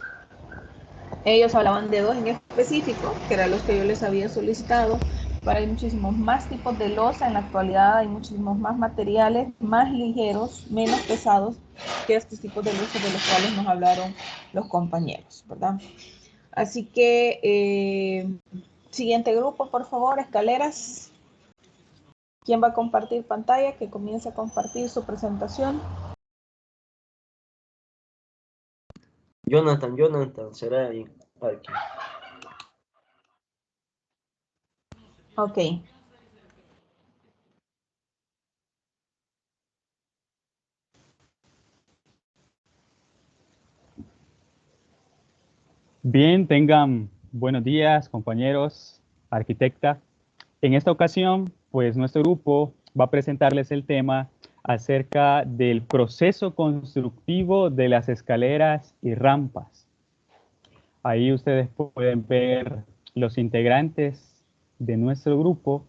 Ellos hablaban de 2 en específico, que eran los que yo les había solicitado, Hay muchísimos más tipos de losa en la actualidad, hay muchísimos más materiales, más ligeros, menos pesados que estos tipos de losa de los cuales nos hablaron los compañeros, ¿verdad? Así que, siguiente grupo, por favor, escaleras. ¿Quién va a compartir pantalla? Que comience a compartir su presentación. Jonathan, será ahí. Aquí. Ok. Bien, tengan buenos días, compañeros, arquitecta. En esta ocasión, pues nuestro grupo va a presentarles el tema acerca del proceso constructivo de las escaleras y rampas. Ahí ustedes pueden ver los integrantes de nuestro grupo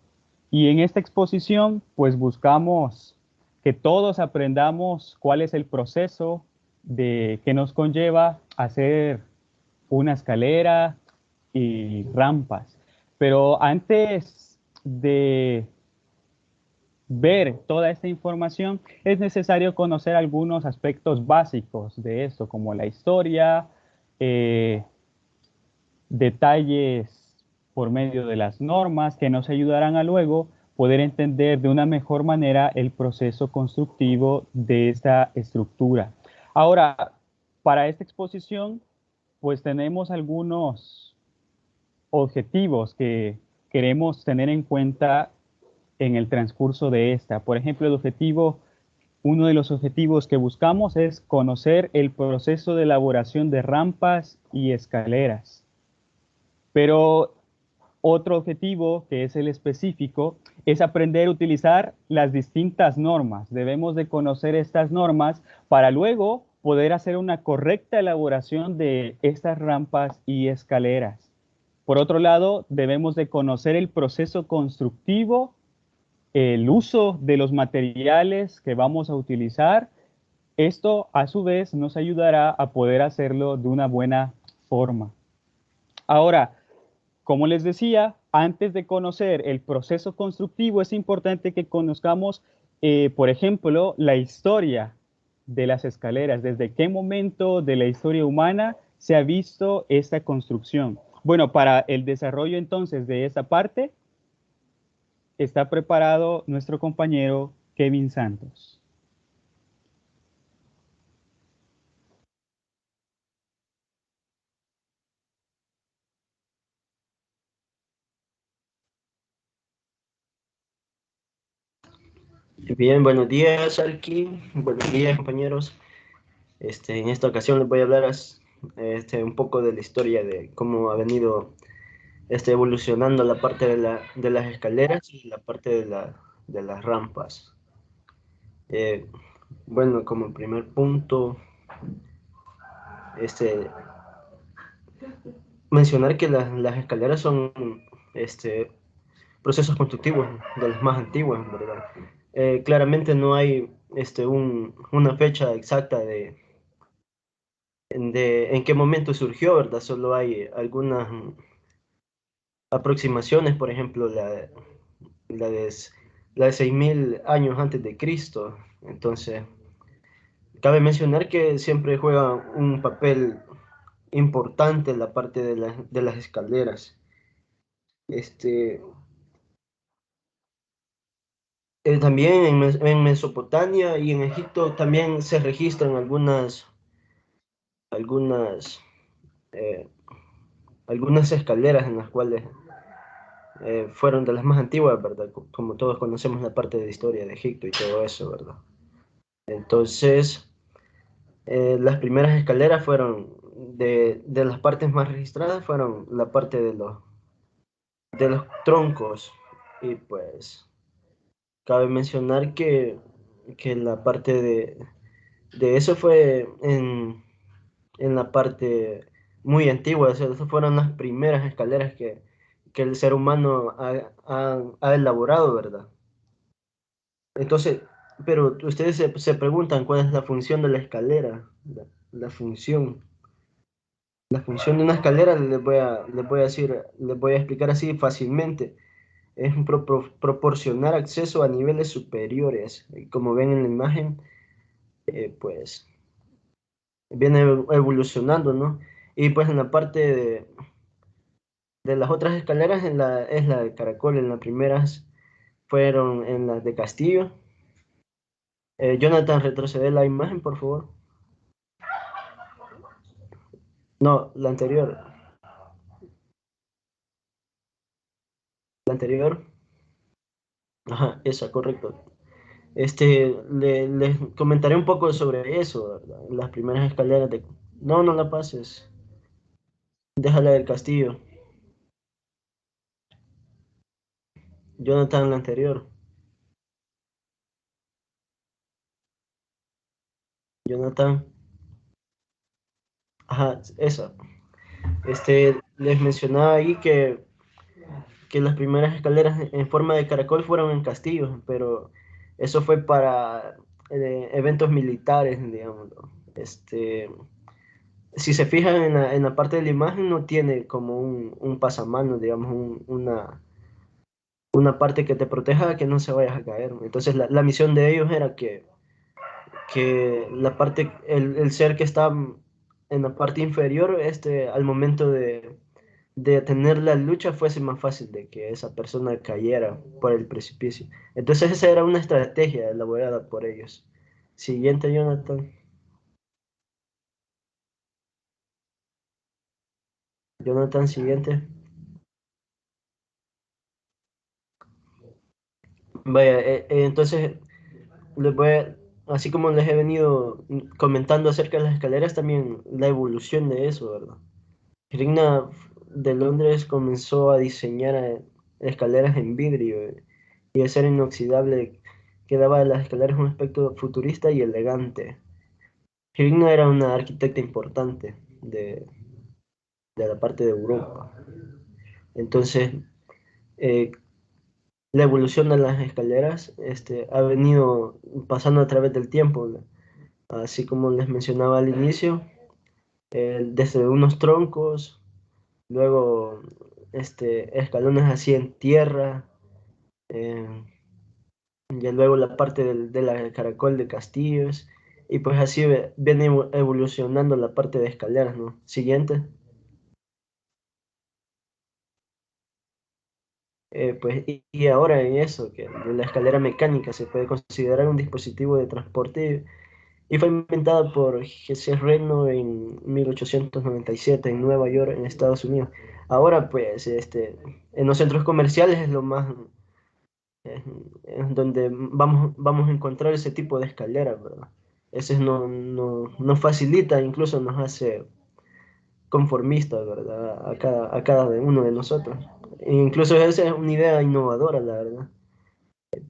y en esta exposición, pues buscamos que todos aprendamos cuál es el proceso que nos conlleva hacer una escalera y rampas. Pero antes de ver toda esta información, es necesario conocer algunos aspectos básicos de esto, como la historia, detalles por medio de las normas que nos ayudarán a luego poder entender de una mejor manera el proceso constructivo de esta estructura. Ahora, para esta exposición, pues tenemos algunos objetivos que queremos tener en cuenta en el transcurso de esta. Por ejemplo, uno de los objetivos que buscamos es conocer el proceso de elaboración de rampas y escaleras. Pero otro objetivo, que es el específico, es aprender a utilizar las distintas normas. Debemos de conocer estas normas para luego poder hacer una correcta elaboración de estas rampas y escaleras. Por otro lado, debemos de conocer el proceso constructivo, el uso de los materiales que vamos a utilizar. Esto, a su vez, nos ayudará a poder hacerlo de una buena forma. Ahora, como les decía, antes de conocer el proceso constructivo, es importante que conozcamos, por ejemplo, la historia de las escaleras. ¿Desde qué momento de la historia humana se ha visto esta construcción? Bueno, para el desarrollo entonces de esta parte, está preparado nuestro compañero Kevin Santos. Bien, buenos días, Alki. Buenos días, compañeros. En esta ocasión les voy a hablar un poco de la historia de cómo ha venido evolucionando la parte de las escaleras y la parte de las rampas. Bueno, como primer punto, mencionar que las escaleras son procesos constructivos de los más antiguos, ¿verdad? Claramente no hay una fecha exacta de en qué momento surgió, ¿verdad? Solo hay algunas aproximaciones, por ejemplo, la de, la de 6.000 años antes de Cristo. Entonces, cabe mencionar que siempre juega un papel importante en la parte de las escaleras. También en Mesopotamia y en Egipto también se registran algunas, eh, algunas escaleras en las cuales fueron de las más antiguas, ¿verdad? Como todos conocemos la parte de historia de Egipto y todo eso, ¿verdad? Entonces, las primeras escaleras fueron de las partes más registradas, fueron la parte de los troncos. Y pues, cabe mencionar que la parte de eso fue en la parte muy antigua, o sea, esas fueron las primeras escaleras que el ser humano ha elaborado, ¿verdad? Entonces, pero ustedes se preguntan cuál es la función de la escalera, la función. La función de una escalera les voy a decir, les voy a explicar así fácilmente. es proporcionar acceso a niveles superiores. Y como ven en la imagen, pues viene evolucionando, ¿no? Y pues en la parte de las otras escaleras es la de caracol. En las primeras fueron en las de castillo. Jonathan, retrocede la imagen, por favor. No, la anterior. La anterior. Ajá, esa, correcto. Les comentaré un poco sobre eso, ¿verdad? Las primeras escaleras de... No, no la pases. Déjala del castillo. Jonathan, la anterior. Jonathan. Ajá, esa. Les mencionaba ahí que las primeras escaleras en forma de caracol fueron en castillos, pero eso fue para eventos militares, digamos. Si se fijan en la parte de la imagen, no tiene como un pasamano, digamos, una parte que te proteja que no se vayas a caer. Entonces la misión de ellos era que la parte, el ser que está en la parte inferior, al momento de tener la lucha fuese más fácil de que esa persona cayera por el precipicio. Entonces esa era una estrategia elaborada por ellos. Siguiente, Jonathan. Jonathan, siguiente. Vaya, entonces les voy así como les he venido comentando acerca de las escaleras, también la evolución de eso, ¿verdad? Rigna de Londres comenzó a diseñar escaleras en vidrio y acero inoxidable que daba a las escaleras un aspecto futurista y elegante. Rigna era una arquitecta importante de la parte de Europa. Entonces, eh, la evolución de las escaleras ha venido pasando a través del tiempo, ¿no? Así como les mencionaba al inicio, desde unos troncos, luego escalones así en tierra, eh, y luego la parte de la caracol de castillos, y pues así viene evolucionando la parte de escaleras, ¿no? Siguiente. Pues, y ahora en eso, que la escalera mecánica se puede considerar un dispositivo de transporte y fue inventada por G.C. Reno en 1897 en Nueva York, en Estados Unidos. Ahora, pues, en los centros comerciales es lo más, es, es donde vamos a encontrar ese tipo de escaleras, ¿verdad? Ese nos facilita, incluso nos hace conformistas, ¿verdad? A cada uno de nosotros. E incluso esa es una idea innovadora, la verdad.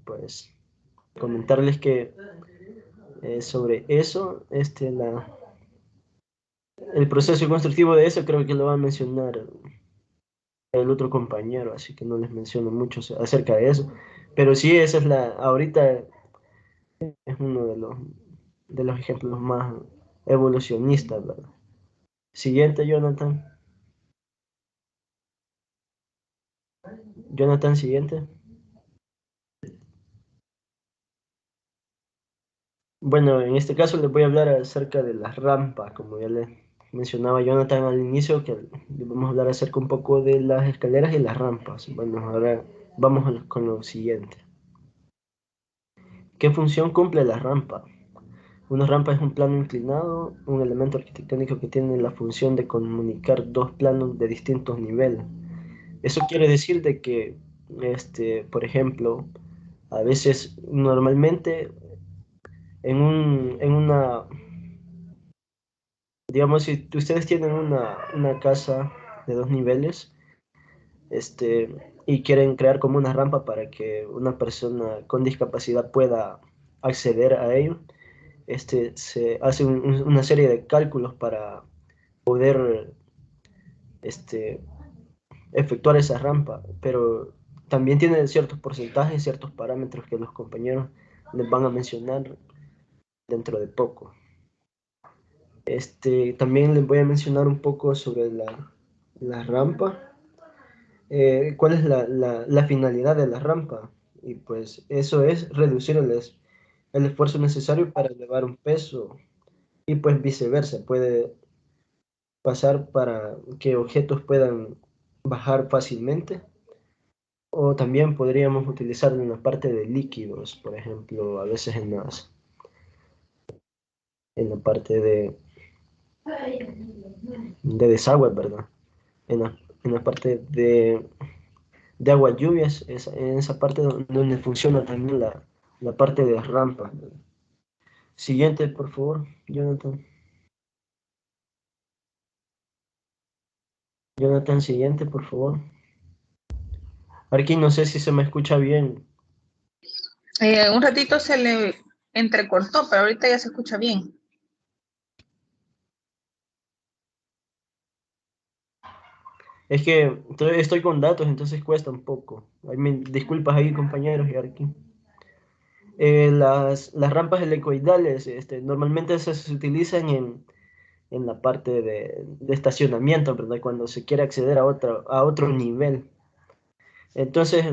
Pues comentarles que sobre eso, el proceso constructivo de eso creo que lo va a mencionar el otro compañero, así que no les menciono mucho acerca de eso. Pero sí, esa es ahorita es uno de los ejemplos más evolucionistas, ¿verdad? Siguiente, Jonathan. Jonathan, siguiente. Bueno, en este caso les voy a hablar acerca de las rampas, como ya les mencionaba Jonathan al inicio, que vamos a hablar acerca un poco de las escaleras y las rampas. Bueno, ahora vamos con lo siguiente. ¿Qué función cumple la rampa? Una rampa es un plano inclinado, un elemento arquitectónico que tiene la función de comunicar dos planos de distintos niveles. Eso quiere decir de que, por ejemplo, a veces normalmente en una, digamos, si ustedes tienen una casa de dos niveles, y quieren crear como una rampa para que una persona con discapacidad pueda acceder a ello, se hace una serie de cálculos para poder, este, efectuar esa rampa, pero también tiene ciertos porcentajes, ciertos parámetros que los compañeros les van a mencionar dentro de poco. También les voy a mencionar un poco sobre la rampa. ¿cuál es la finalidad de la rampa? Y pues eso es reducir el esfuerzo necesario para elevar un peso y pues viceversa, puede pasar para que objetos puedan bajar fácilmente. O también podríamos utilizarlo en la parte de líquidos, por ejemplo, a veces en la parte de desagüe, ¿verdad? En la parte de aguas lluvias, en esa parte donde funciona también la parte de rampa. Siguiente, por favor, Jonathan. Jonathan, siguiente, por favor. Aquí no sé si se me escucha bien. Un ratito se le entrecortó, pero ahorita ya se escucha bien. Es que estoy con datos, entonces cuesta un poco. Disculpas ahí, compañeros, y aquí. Las rampas helicoidales normalmente se utilizan en la parte de estacionamiento, ¿verdad? Cuando se quiere acceder a otro nivel. Entonces,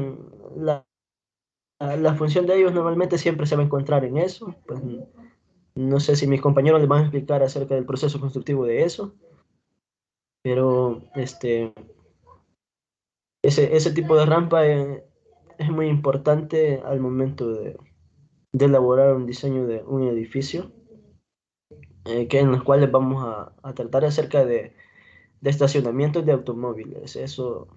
la función de ellos normalmente siempre se va a encontrar en eso. Pues, no sé si mis compañeros les van a explicar acerca del proceso constructivo de eso, pero ese tipo de rampa es muy importante al momento de elaborar un diseño de un edificio, en los cuales vamos a tratar acerca de estacionamientos de automóviles. Eso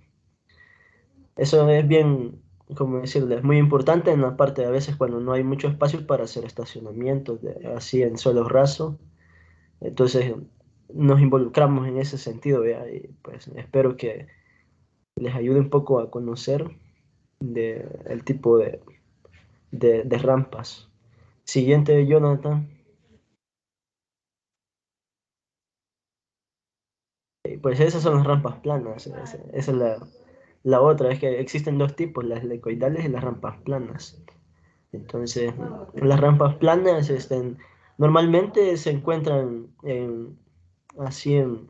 es bien, como decirle, es muy importante en la parte de a veces cuando no hay mucho espacio para hacer estacionamientos así en suelo raso. Entonces nos involucramos en ese sentido, ¿vea? Y pues espero que les ayude un poco a conocer el tipo de rampas. Siguiente, Jonathan. Pues esas son las rampas planas. Esa es la otra, es que existen dos tipos, las helicoidales y las rampas planas. Entonces, las rampas planas normalmente se encuentran así en,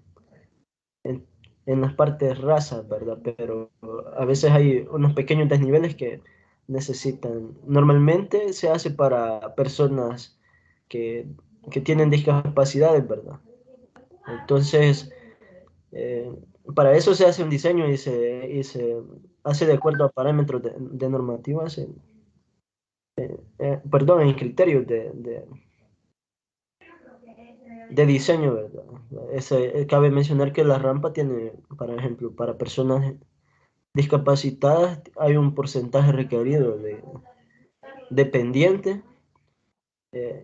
en las partes rasas, ¿verdad? Pero a veces hay unos pequeños desniveles que necesitan. Normalmente se hace para personas que, que tienen discapacidades, ¿verdad? Entonces, eh, para eso se hace un diseño y se hace de acuerdo a parámetros de normativas, perdón, en criterios de diseño, ¿verdad? Cabe mencionar que la rampa tiene, por ejemplo, para personas discapacitadas hay un porcentaje requerido de pendiente,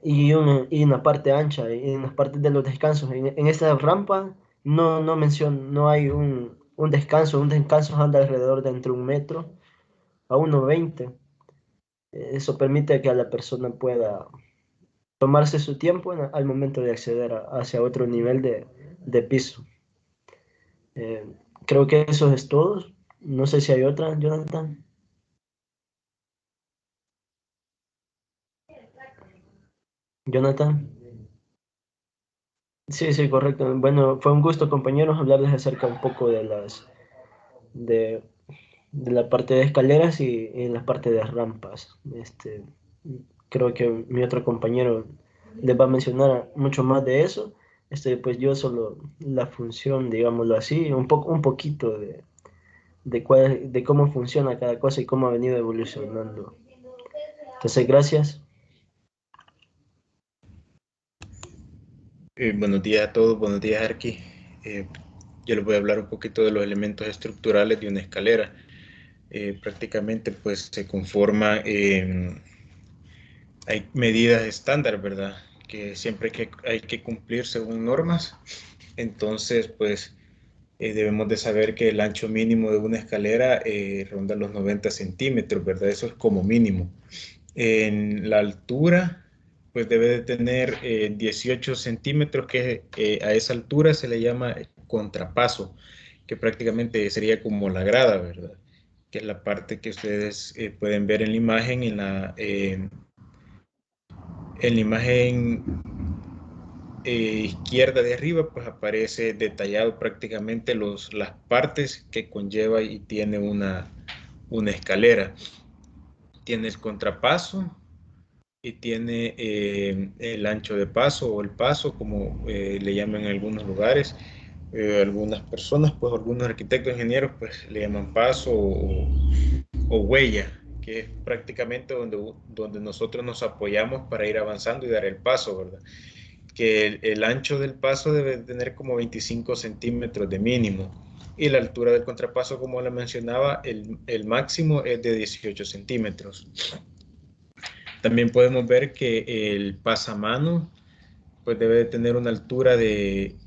y una parte ancha, y en las partes de los descansos. En esta rampa no hay un descanso anda alrededor de entre 1 metro a 1,20. Eso permite que a la persona pueda tomarse su tiempo al momento de acceder hacia otro nivel de piso. Eh, Creo que eso es todo. No sé si hay otra, Jonathan. Jonathan. Sí, sí, correcto. Bueno, fue un gusto, compañeros, hablarles acerca un poco de, de la parte de escaleras y la parte de rampas. Creo que mi otro compañero les va a mencionar mucho más de eso. Pues yo solo la función, digámoslo así, un poquito de cómo funciona cada cosa y cómo ha venido evolucionando. Entonces, gracias. Buenos días a todos, buenos días, Arqui. Yo les voy a hablar un poquito de los elementos estructurales de una escalera. Prácticamente pues se conforma, hay medidas estándar, ¿verdad? Que siempre hay que cumplir según normas. Entonces pues debemos de saber que el ancho mínimo de una escalera ronda los 90 centímetros, ¿verdad? Eso es como mínimo. En la altura, pues debe de tener 18 centímetros, que a esa altura se le llama contrapaso, que prácticamente sería como la grada, ¿verdad? Que es la parte que ustedes pueden ver en la imagen, en la imagen izquierda de arriba, pues aparece detallado prácticamente las partes que conlleva y tiene una escalera. Tiene el contrapaso y tiene el ancho de paso o el paso, como le llaman en algunos lugares. Algunas personas, pues algunos arquitectos, ingenieros, pues le llaman paso o huella, que es prácticamente donde nosotros nos apoyamos para ir avanzando y dar el paso, ¿verdad? Que el ancho del paso debe tener como 25 centímetros de mínimo y la altura del contrapaso, como le mencionaba, el máximo es de 18 centímetros. También podemos ver que el pasamano pues debe de tener una altura de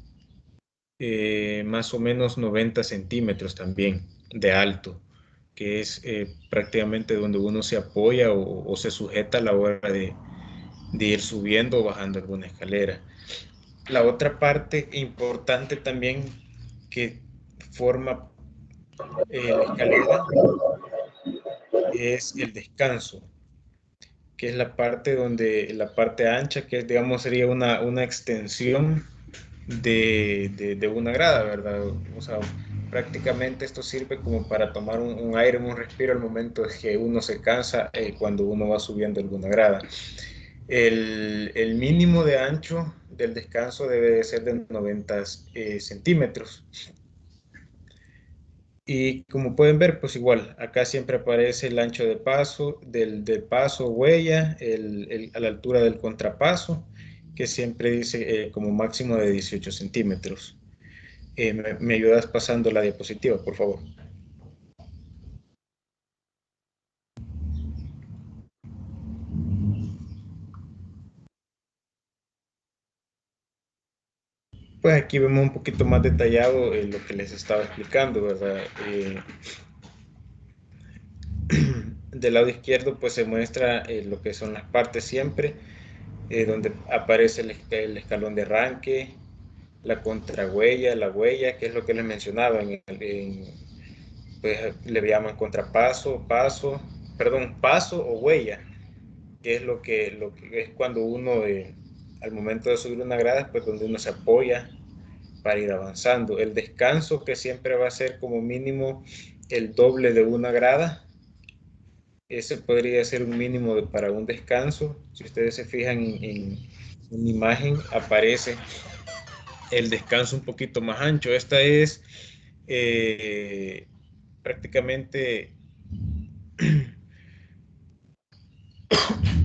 más o menos 90 centímetros también de alto, que es prácticamente donde uno se apoya o se sujeta a la hora de ir subiendo o bajando alguna escalera. La otra parte importante también que forma la escalera es el descanso, que es la parte la parte ancha, que digamos sería una extensión de una grada, ¿verdad? O sea, prácticamente esto sirve como para tomar un aire, un respiro al momento de que uno se cansa cuando uno va subiendo alguna grada. El mínimo de ancho del descanso debe de ser de 90 centímetros. Y como pueden ver, pues igual, acá siempre aparece el ancho de paso, del paso huella, a la altura del contrapaso, que siempre dice como máximo de 18 centímetros. ¿Me ayudas pasando la diapositiva, por favor? Pues aquí vemos un poquito más detallado lo que les estaba explicando, ¿verdad? Del lado izquierdo pues se muestra lo que son las partes siempre, donde aparece el escalón de arranque, la contrahuella, la huella, que es lo que les mencionaba, pues le llaman contrapaso, paso o huella, que es lo que es cuando uno al momento de subir una grada, pues donde uno se apoya para ir avanzando. El descanso, que siempre va a ser como mínimo el doble de una grada, ese podría ser un mínimo para un descanso. Si ustedes se fijan en una imagen, aparece el descanso un poquito más ancho. Esta es prácticamente,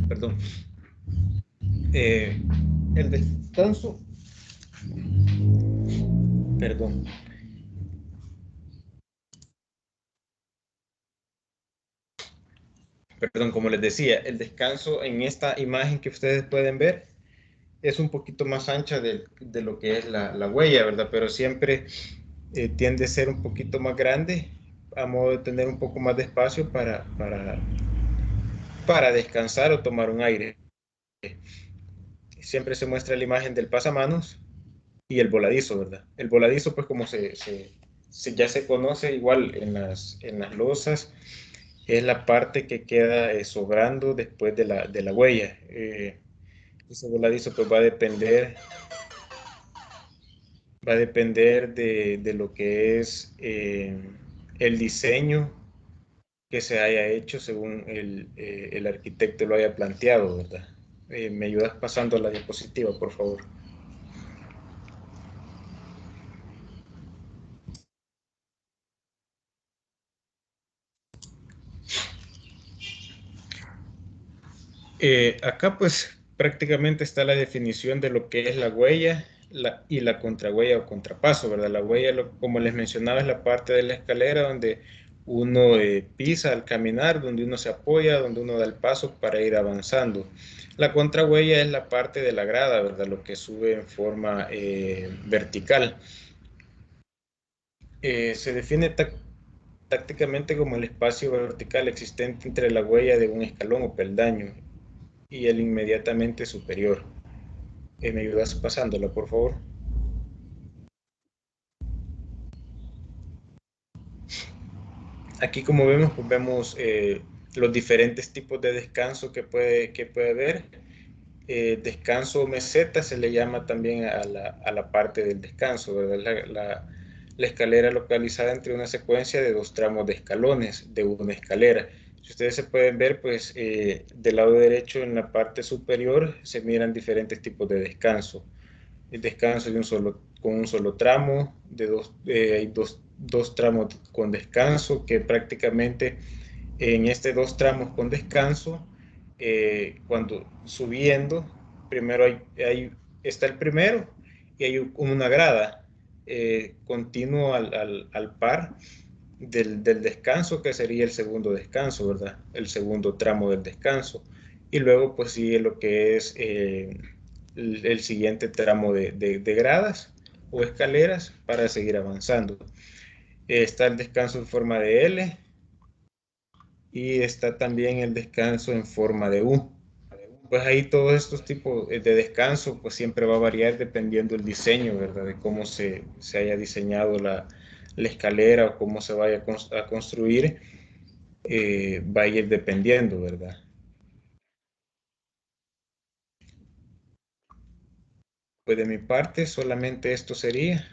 perdón, el descanso, perdón, como les decía, el descanso en esta imagen que ustedes pueden ver es un poquito más ancha de lo que es la huella, ¿verdad? Pero siempre tiende a ser un poquito más grande a modo de tener un poco más de espacio para descansar o tomar un aire. Siempre se muestra la imagen del pasamanos y el voladizo, ¿verdad? El voladizo, pues como ya se conoce igual en las losas, es la parte que queda sobrando después de la huella. Ese voladizo pues va a depender de lo que es el diseño que se haya hecho según el arquitecto lo haya planteado, ¿verdad? ¿Me ayudas pasando a la diapositiva, por favor? Acá pues prácticamente está la definición de lo que es la huella y la contrahuella o contrapaso, ¿verdad? La huella, como les mencionaba, es la parte de la escalera donde uno pisa al caminar, donde uno se apoya, donde uno da el paso para ir avanzando. La contrahuella es la parte de la grada, ¿verdad? Lo que sube en forma vertical. Se define tácticamente como el espacio vertical existente entre la huella de un escalón o peldaño y el inmediatamente superior. ¿Me ayudas pasándola, por favor? Aquí, como vemos, pues vemos los diferentes tipos de descanso que puede haber. descanso meseta se le llama también a la parte del descanso, ¿verdad? La escalera localizada entre una secuencia de 2 tramos de escalones de una escalera. Si ustedes se pueden ver, pues del lado derecho en la parte superior se miran diferentes tipos de descanso. El descanso con un solo tramo, hay dos tramos con descanso, que prácticamente en este 2 tramos con descanso, cuando subiendo, primero está el primero y hay una grada continuo al par del descanso, que sería el segundo descanso, ¿verdad? El segundo tramo del descanso. Y luego pues sigue lo que es el siguiente tramo de gradas o escaleras para seguir avanzando. Está el descanso en forma de L y está también el descanso en forma de U. Pues ahí todos estos tipos de descanso pues siempre va a variar dependiendo del diseño, ¿verdad? De cómo se haya diseñado la escalera o cómo se vaya a construir, va a ir dependiendo, ¿verdad? Pues de mi parte solamente esto sería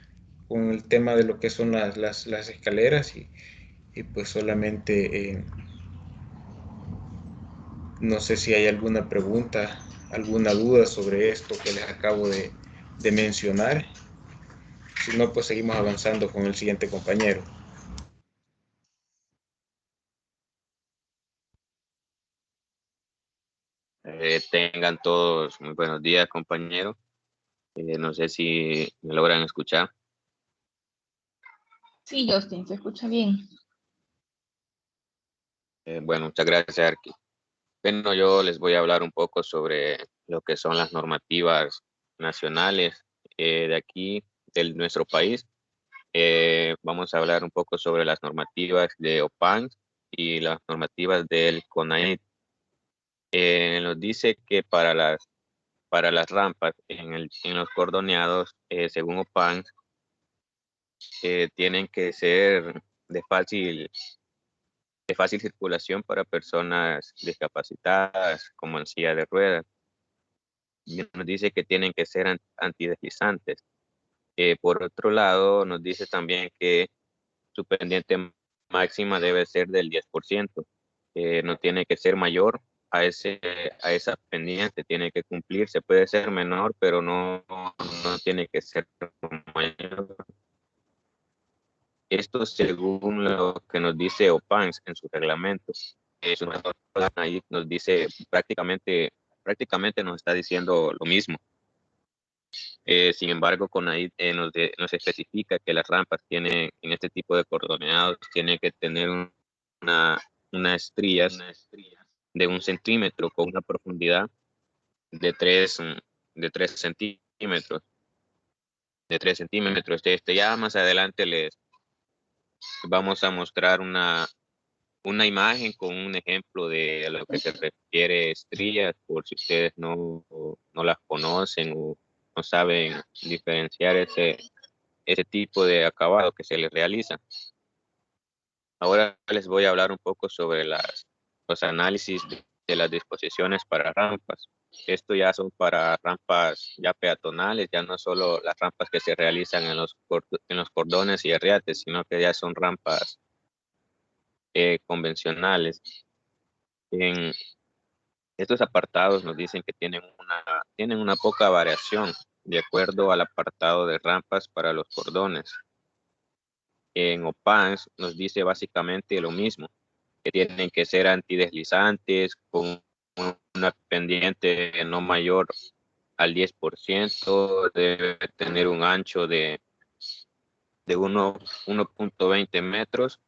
con el tema de lo que son las escaleras y pues solamente no sé si hay alguna pregunta, alguna duda sobre esto que les acabo de mencionar. Si no, pues seguimos avanzando con el siguiente compañero. Tengan todos muy buenos días, compañeros. No sé si me logran escuchar. Sí, Justin, se escucha bien. Bueno, muchas gracias, Arqui. Bueno, yo les voy a hablar un poco sobre lo que son las normativas nacionales de aquí, de nuestro país. Vamos a hablar un poco sobre las normativas de OPANS y las normativas del CONAID. Nos dice que para las rampas en los cordoneados, según OPANS, tienen que ser de fácil circulación para personas discapacitadas, como en silla de ruedas. Y nos dice que tienen que ser antideslizantes. Por otro lado, nos dice también que su pendiente máxima debe ser del 10%. No tiene que ser mayor a esa pendiente, tiene que cumplirse. Puede ser menor, pero no tiene que ser mayor. Esto según lo que nos dice OPANS en sus reglamentos. Ahí nos dice prácticamente nos está diciendo lo mismo. Sin embargo, CONAID nos especifica que las rampas tienen, en este tipo de cordoneados, tiene que tener una estrías de 1 centímetro con una profundidad de 3 centímetros. De 3 centímetros. Ya más adelante les vamos a mostrar una imagen con un ejemplo de a lo que se refiere estrías, por si ustedes no las conocen o no saben diferenciar ese tipo de acabado que se les realiza. Ahora les voy a hablar un poco sobre los análisis de las disposiciones para rampas. Esto ya son para rampas ya peatonales, ya no solo las rampas que se realizan en los cordones y arriates, sino que ya son rampas convencionales. En estos apartados nos dicen que tienen una poca variación de acuerdo al apartado de rampas para los cordones. En OPANS nos dice básicamente lo mismo, que tienen que ser antideslizantes con una pendiente no mayor al 10%, debe tener un ancho de 1.20 metros.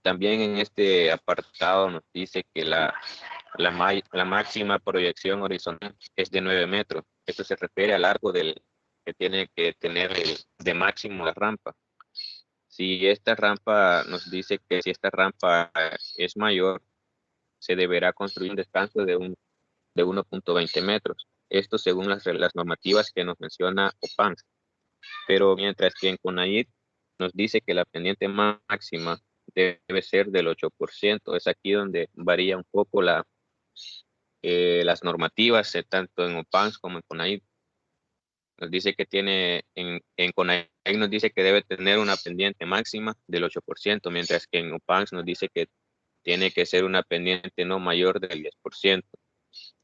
También en este apartado nos dice que la máxima proyección horizontal es de 9 metros. Esto se refiere al largo que tiene que tener de máximo la rampa. Si esta rampa nos dice que si esta rampa es mayor, se deberá construir un descanso de 1.20 metros. Esto según las normativas que nos menciona OPANS. Pero mientras que en CONAID nos dice que la pendiente máxima debe ser del 8%. Es aquí donde varía un poco las normativas, tanto en OPANS como en CONAIP. Nos dice que en CONAIP nos dice que debe tener una pendiente máxima del 8%, mientras que en OPANS nos dice que tiene que ser una pendiente no mayor del 10%.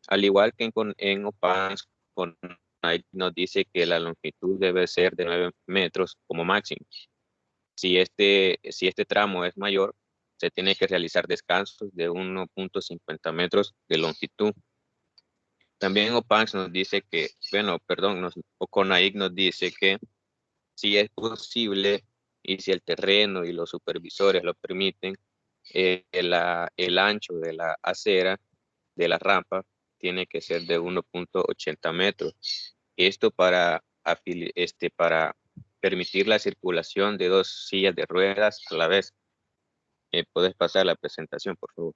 Al igual que en OPANS, CONAIP nos dice que la longitud debe ser de 9 metros como máximo. Si este tramo es mayor, se tiene que realizar descansos de 1.50 metros de longitud. También OPANS nos dice que, CONAIC nos dice que si es posible y si el terreno y los supervisores lo permiten, el ancho de la acera, de la rampa, tiene que ser de 1.80 metros. Esto para permitir la circulación de 2 sillas de ruedas a la vez. ¿Puedes pasar la presentación, por favor?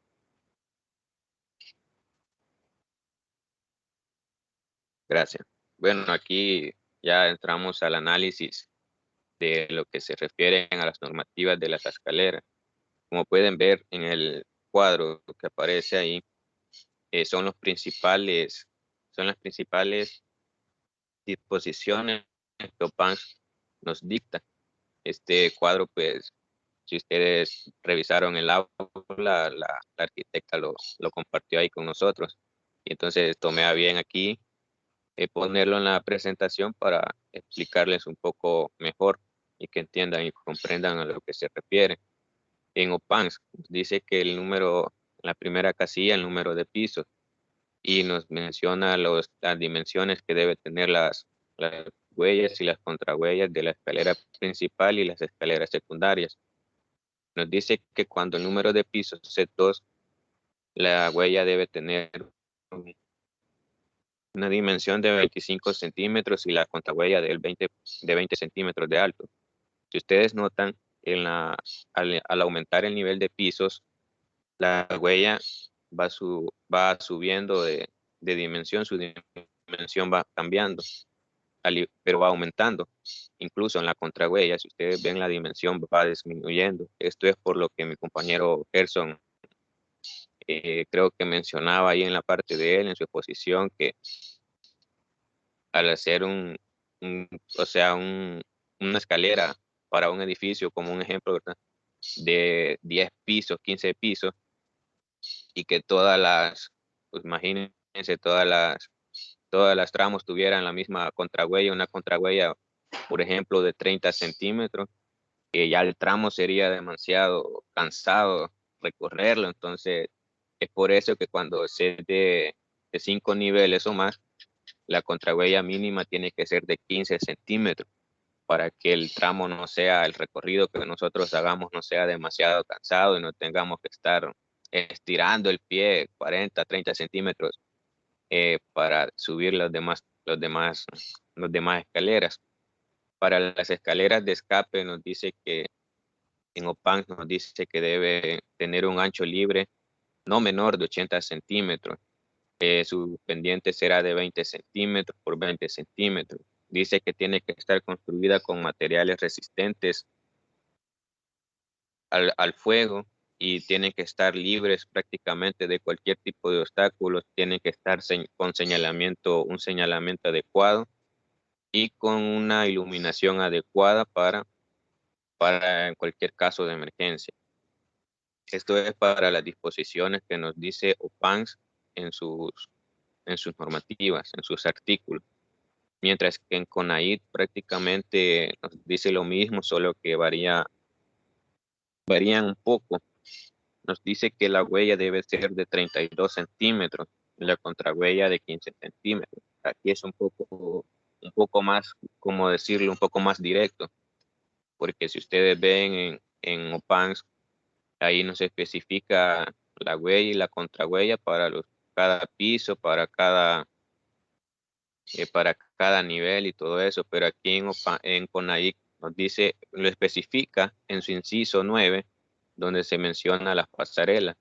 Gracias. Bueno, aquí ya entramos al análisis de lo que se refiere a las normativas de las escaleras. Como pueden ver en el cuadro que aparece ahí, son las principales disposiciones que OPANS nos dicta. Este cuadro, pues, si ustedes revisaron el aula, la arquitecta lo compartió ahí con nosotros. Y entonces tomé a bien aquí ponerlo en la presentación para explicarles un poco mejor y que entiendan y comprendan a lo que se refiere. En OPANS dice que la primera casilla, el número de pisos, y nos menciona las dimensiones que debe tener las huellas y las contrahuellas de la escalera principal y las escaleras secundarias. Nos dice que cuando el número de pisos es 2, la huella debe tener una dimensión de 25 centímetros y la contrahuella de 20 centímetros de alto. Si ustedes notan, al aumentar el nivel de pisos, la huella va subiendo de dimensión, su dimensión va cambiando, pero va aumentando. Incluso en la contrahuella, si ustedes ven, la dimensión va disminuyendo. Esto es por lo que mi compañero Gerson creo que mencionaba ahí en la parte de él, en su exposición, que al hacer una escalera para un edificio, como un ejemplo, ¿verdad?, de 10 pisos, 15 pisos, y que pues imagínense, todas las tramos tuvieran la misma contrahuella, una contrahuella, por ejemplo, de 30 centímetros, que ya el tramo sería demasiado cansado recorrerlo. Entonces, es por eso que cuando se de 5 niveles o más, la contrahuella mínima tiene que ser de 15 centímetros para que el tramo no sea, el recorrido que nosotros hagamos no sea demasiado cansado y no tengamos que estar estirando el pie 40, 30 centímetros para subir las demás escaleras. Para las escaleras de escape nos dice que en OPANS nos dice que debe tener un ancho libre no menor de 80 centímetros. Su pendiente será de 20 centímetros por 20 centímetros. Dice que tiene que estar construida con materiales resistentes al fuego y tienen que estar libres prácticamente de cualquier tipo de obstáculos. Tienen que estar con un señalamiento adecuado y con una iluminación adecuada para en cualquier caso de emergencia. Esto es para las disposiciones que nos dice OPANS en sus normativas, en sus artículos. Mientras que en CONAIT prácticamente nos dice lo mismo, solo que varían un poco. Nos dice que la huella debe ser de 32 centímetros y la contrahuella de 15 centímetros. Aquí es un poco más, como decirlo, un poco más directo, porque si ustedes ven en OPANS, ahí nos especifica la huella y la contrahuella para cada piso, para cada nivel y todo eso, pero aquí en CONAIC nos dice, lo especifica en su inciso 9, donde se menciona las pasarelas.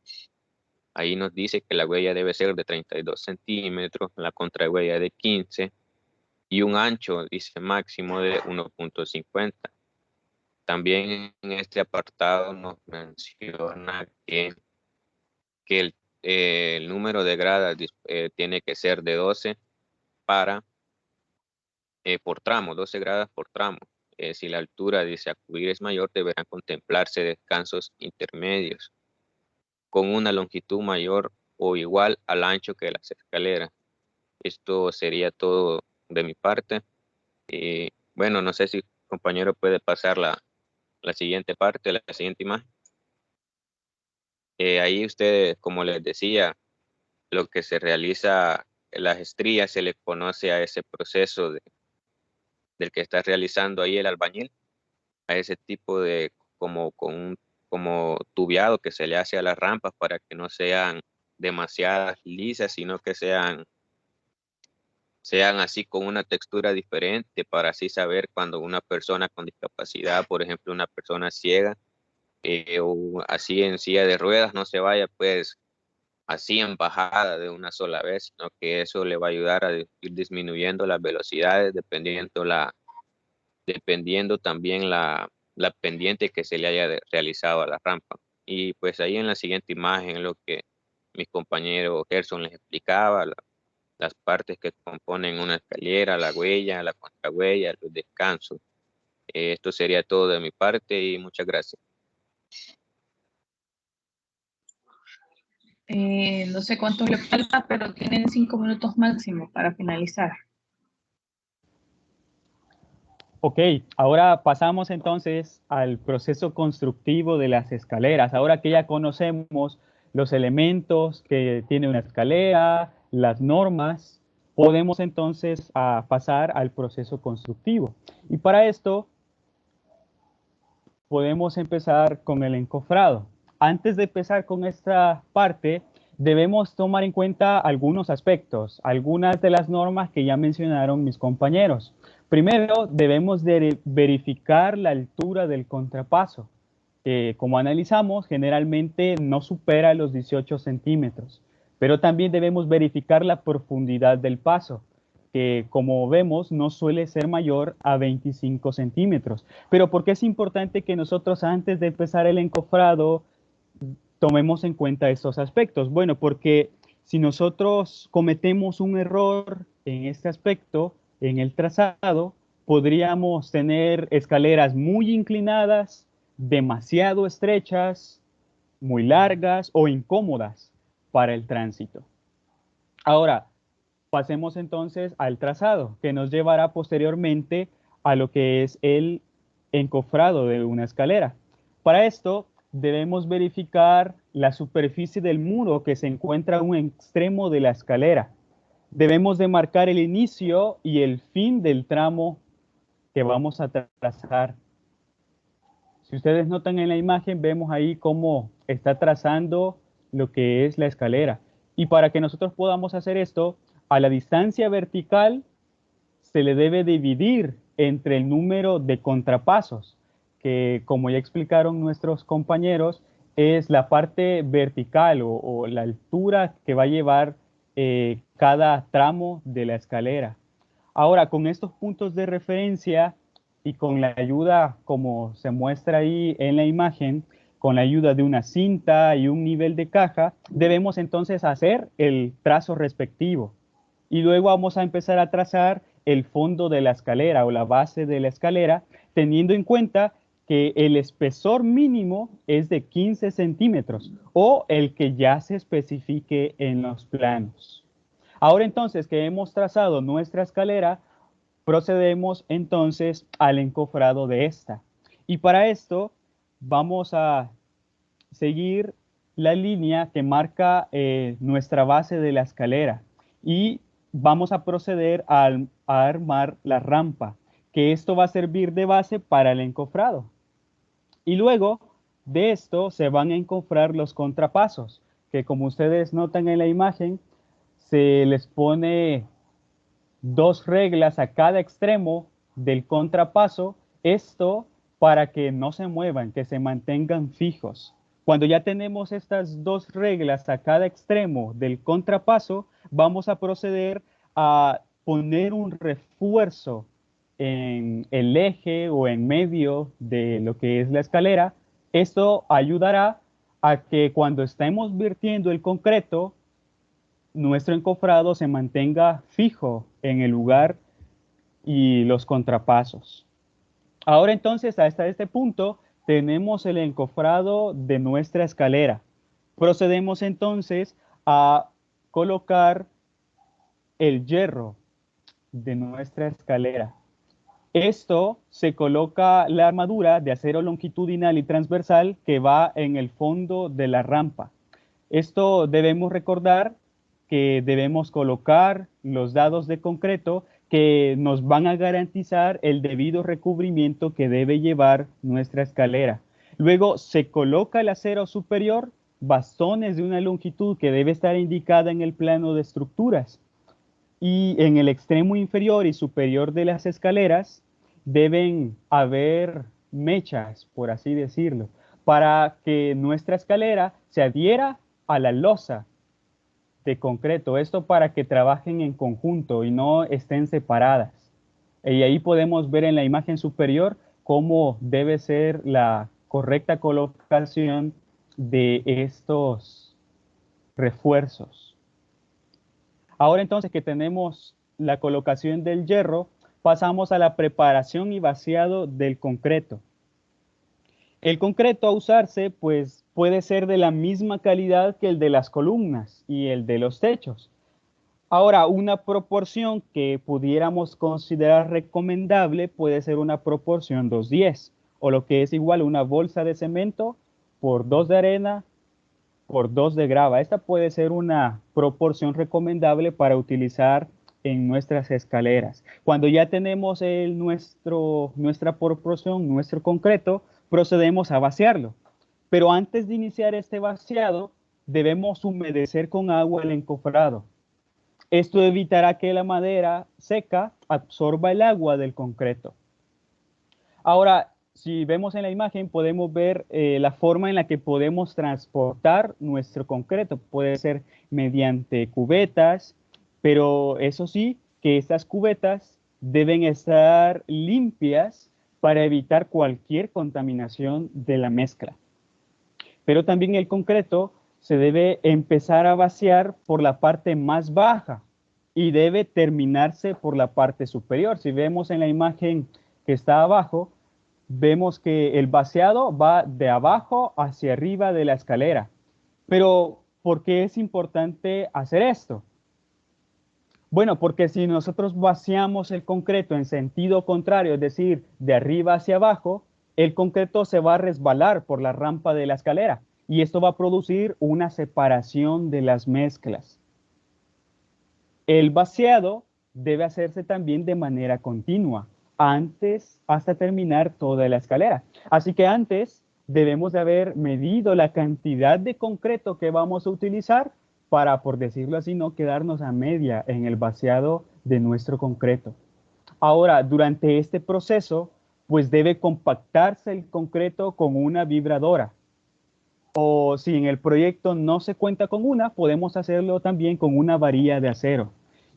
Ahí nos dice que la huella debe ser de 32 centímetros, la contrahuella de 15 y un ancho, dice, máximo de 1.50. También en este apartado nos menciona que el número de gradas tiene que ser de 12 por tramo, 12 gradas por tramo. Si la altura dice acudir es mayor, deberán contemplarse descansos intermedios con una longitud mayor o igual al ancho que las escaleras. Esto sería todo de mi parte. Y bueno, no sé si compañero puede pasar la siguiente parte, la siguiente imagen. Ahí ustedes, como les decía, lo que se realiza en las estrías se le conoce a ese proceso del que está realizando ahí el albañil, a ese tipo de como tubiado que se le hace a las rampas para que no sean demasiadas lisas, sino que sean así con una textura diferente, para así saber cuando una persona con discapacidad, por ejemplo, una persona ciega, o así en silla de ruedas, no se vaya pues así en bajada de una sola vez, sino que eso le va a ayudar a ir disminuyendo las velocidades dependiendo también la pendiente que se le haya realizado a la rampa. Y pues ahí en la siguiente imagen lo que mi compañero Gerson les explicaba, las partes que componen una escalera, la huella, la contrahuella, los descansos. Esto sería todo de mi parte y muchas gracias. No sé cuánto le falta, pero tienen 5 minutos máximo para finalizar. Ok, ahora pasamos entonces al proceso constructivo de las escaleras. Ahora que ya conocemos los elementos que tiene una escalera, las normas, podemos entonces pasar al proceso constructivo. Y para esto podemos empezar con el encofrado. Antes de empezar con esta parte, debemos tomar en cuenta algunos aspectos, algunas de las normas que ya mencionaron mis compañeros. Primero, debemos de verificar la altura del contrapaso, que como analizamos, generalmente no supera los 18 centímetros. Pero también debemos verificar la profundidad del paso, que como vemos no suele ser mayor a 25 centímetros. Pero ¿por qué es importante que nosotros antes de empezar el encofrado tomemos en cuenta estos aspectos? Bueno, porque si nosotros cometemos un error en este aspecto, en el trazado, podríamos tener escaleras muy inclinadas, demasiado estrechas, muy largas o incómodas para el tránsito. Ahora, pasemos entonces al trazado, que nos llevará posteriormente a lo que es el encofrado de una escalera. Para esto, debemos verificar la superficie del muro que se encuentra a un extremo de la escalera. Debemos de marcar el inicio y el fin del tramo que vamos a trazar. Si ustedes notan en la imagen, vemos ahí cómo está trazando lo que es la escalera. Y para que nosotros podamos hacer esto, a la distancia vertical se le debe dividir entre el número de contrapasos, que como ya explicaron nuestros compañeros, es la parte vertical o la altura que va a llevar cada tramo de la escalera. Ahora, con estos puntos de referencia y con la ayuda, como se muestra ahí en la imagen, con la ayuda de una cinta y un nivel de caja, debemos entonces hacer el trazo respectivo. Y luego vamos a empezar a trazar el fondo de la escalera o la base de la escalera, teniendo en cuenta que el espesor mínimo es de 15 centímetros o el que ya se especifique en los planos. Ahora entonces que hemos trazado nuestra escalera, procedemos entonces al encofrado de esta. Y para esto vamos a seguir la línea que marca nuestra base de la escalera y vamos a proceder a armar la rampa, que esto va a servir de base para el encofrado. Y luego de esto se van a encofrar los contrapasos, que como ustedes notan en la imagen, se les pone 2 reglas a cada extremo del contrapaso, esto para que no se muevan, que se mantengan fijos. Cuando ya tenemos estas 2 reglas a cada extremo del contrapaso, vamos a proceder a poner un refuerzo en el eje o en medio de lo que es la escalera. Esto ayudará a que cuando estemos vertiendo el concreto, nuestro encofrado se mantenga fijo en el lugar y los contrapasos. Ahora entonces, hasta este punto, tenemos el encofrado de nuestra escalera. Procedemos entonces a colocar el hierro de nuestra escalera. Esto se coloca la armadura de acero longitudinal y transversal que va en el fondo de la rampa. Esto debemos recordar que debemos colocar los dados de concreto que nos van a garantizar el debido recubrimiento que debe llevar nuestra escalera. Luego se coloca el acero superior, bastones de una longitud que debe estar indicada en el plano de estructuras. Y en el extremo inferior y superior de las escaleras deben haber mechas, por así decirlo, para que nuestra escalera se adhiera a la losa de concreto. Esto para que trabajen en conjunto y no estén separadas. Y ahí podemos ver en la imagen superior cómo debe ser la correcta colocación de estos refuerzos. Ahora entonces que tenemos la colocación del hierro, pasamos a la preparación y vaciado del concreto. El concreto a usarse pues puede ser de la misma calidad que el de las columnas y el de los techos. Ahora, una proporción que pudiéramos considerar recomendable puede ser una proporción 2:10, o lo que es igual a una bolsa de cemento por 2 de arena por 2 de grava. Esta puede ser una proporción recomendable para utilizar en nuestras escaleras. Cuando ya tenemos nuestra proporción, nuestro concreto, procedemos a vaciarlo. Pero antes de iniciar este vaciado, debemos humedecer con agua el encofrado. Esto evitará que la madera seca absorba el agua del concreto. Ahora, si vemos en la imagen, podemos ver la forma en la que podemos transportar nuestro concreto. Puede ser mediante cubetas, pero eso sí, que estas cubetas deben estar limpias para evitar cualquier contaminación de la mezcla. Pero también el concreto se debe empezar a vaciar por la parte más baja y debe terminarse por la parte superior. Si vemos en la imagen que está abajo, vemos que el vaciado va de abajo hacia arriba de la escalera. Pero, ¿por qué es importante hacer esto? Bueno, porque si nosotros vaciamos el concreto en sentido contrario, es decir, de arriba hacia abajo, el concreto se va a resbalar por la rampa de la escalera y esto va a producir una separación de las mezclas. El vaciado debe hacerse también de manera continua, hasta terminar toda la escalera. Así que antes debemos de haber medido la cantidad de concreto que vamos a utilizar para, por decirlo así, no quedarnos a media en el vaciado de nuestro concreto. Ahora, durante este proceso, pues debe compactarse el concreto con una vibradora. O si en el proyecto no se cuenta con una, podemos hacerlo también con una varilla de acero.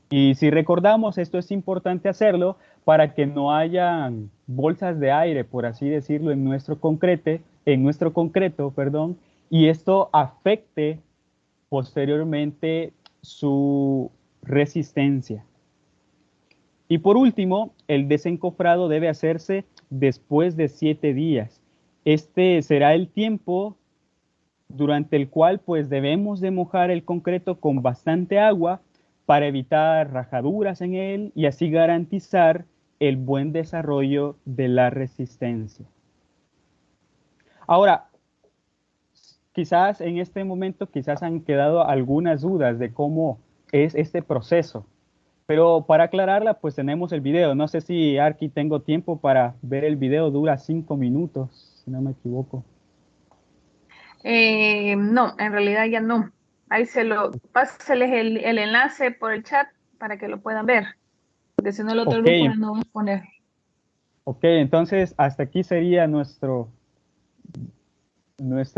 Y si recordamos, esto es importante hacerlo para que no haya bolsas de aire, por así decirlo, en nuestro concreto, y esto afecte posteriormente su resistencia. Y por último, el desencofrado debe hacerse después de 7 días. Este será el tiempo durante el cual pues debemos de mojar el concreto con bastante agua para evitar rajaduras en él y así garantizar el buen desarrollo de la resistencia. Ahora, quizás en este momento quizás han quedado algunas dudas de cómo es este proceso, pero para aclararla pues tenemos el video. No sé si Arqui tengo tiempo para ver el video, dura 5 minutos, si no me equivoco. No, en realidad ya no. Ahí páseles el enlace por el chat para que lo puedan ver, porque si no el otro grupo no va a poner. Ok, entonces hasta aquí sería nuestra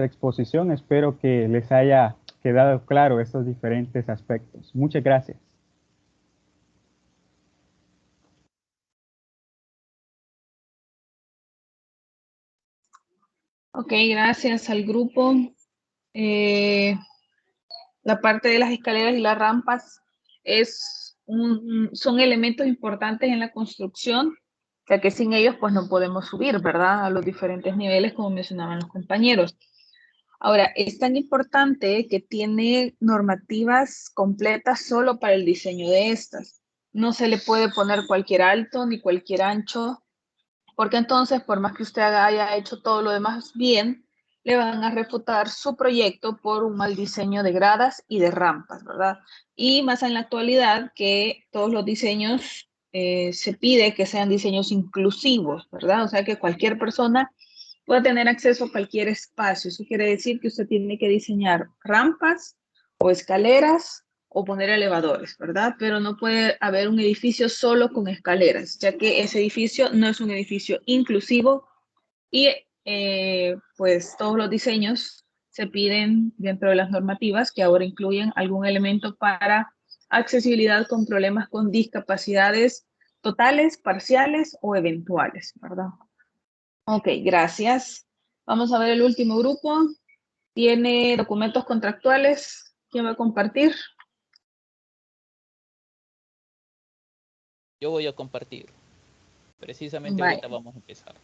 exposición. Espero que les haya quedado claro estos diferentes aspectos. Muchas gracias. Ok, gracias al grupo. la parte de las escaleras y las rampas son elementos importantes en la construcción, ya que sin ellos pues no podemos subir, ¿verdad? A los diferentes niveles, como mencionaban los compañeros. Ahora, es tan importante que tiene normativas completas solo para el diseño de estas. No se le puede poner cualquier alto ni cualquier ancho, porque entonces, por más que usted haya hecho todo lo demás bien, le van a refutar su proyecto por un mal diseño de gradas y de rampas, ¿verdad? Y más en la actualidad que todos los diseños se pide que sean diseños inclusivos, ¿verdad? O sea, que cualquier persona pueda tener acceso a cualquier espacio. Eso quiere decir que usted tiene que diseñar rampas o escaleras o poner elevadores, ¿verdad? Pero no puede haber un edificio solo con escaleras, ya que ese edificio no es un edificio inclusivo y pues todos los diseños se piden dentro de las normativas que ahora incluyen algún elemento para accesibilidad con problemas con discapacidades totales, parciales o eventuales, ¿verdad? Ok, gracias. Vamos a ver el último grupo. Tiene documentos contractuales. ¿Quién va a compartir? Yo voy a compartir. Precisamente Vale. ahorita vamos a empezar.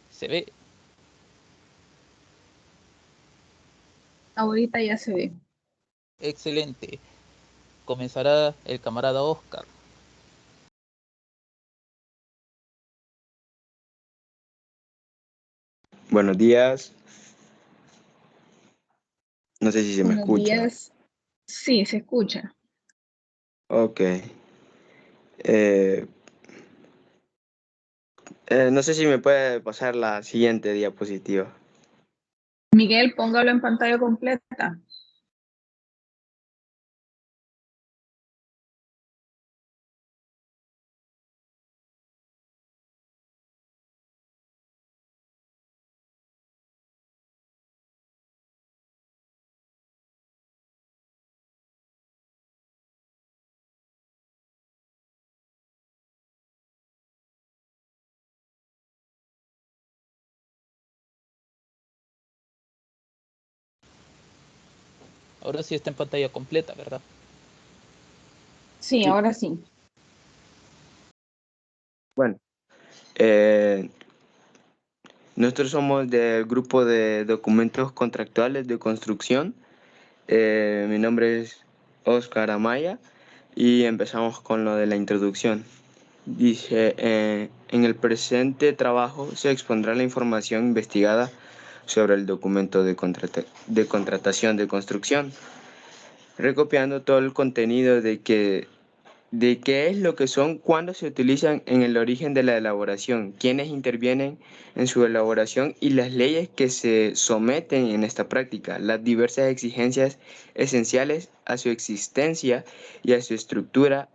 ¿Se ve? Ahorita ya se ve. Excelente. Comenzará el camarada Oscar. Buenos días. No sé si se me Buenos escucha. días. Sí, se escucha. Ok. No sé si me puede pasar la siguiente diapositiva. Miguel, póngalo en pantalla completa. Ahora sí está en pantalla completa, ¿verdad? Sí, Sí. ahora sí. Bueno, nosotros somos del grupo de documentos contractuales de construcción. Mi nombre es Oscar Amaya y empezamos con lo de la introducción. Dice, en el presente trabajo se expondrá la información investigada sobre el documento de contratación de construcción, recopiando todo el contenido de qué es lo que son, cuándo se utilizan en el origen de la elaboración, quiénes intervienen en su elaboración y las leyes que se someten en esta práctica, las diversas exigencias esenciales a su existencia y a su estructura.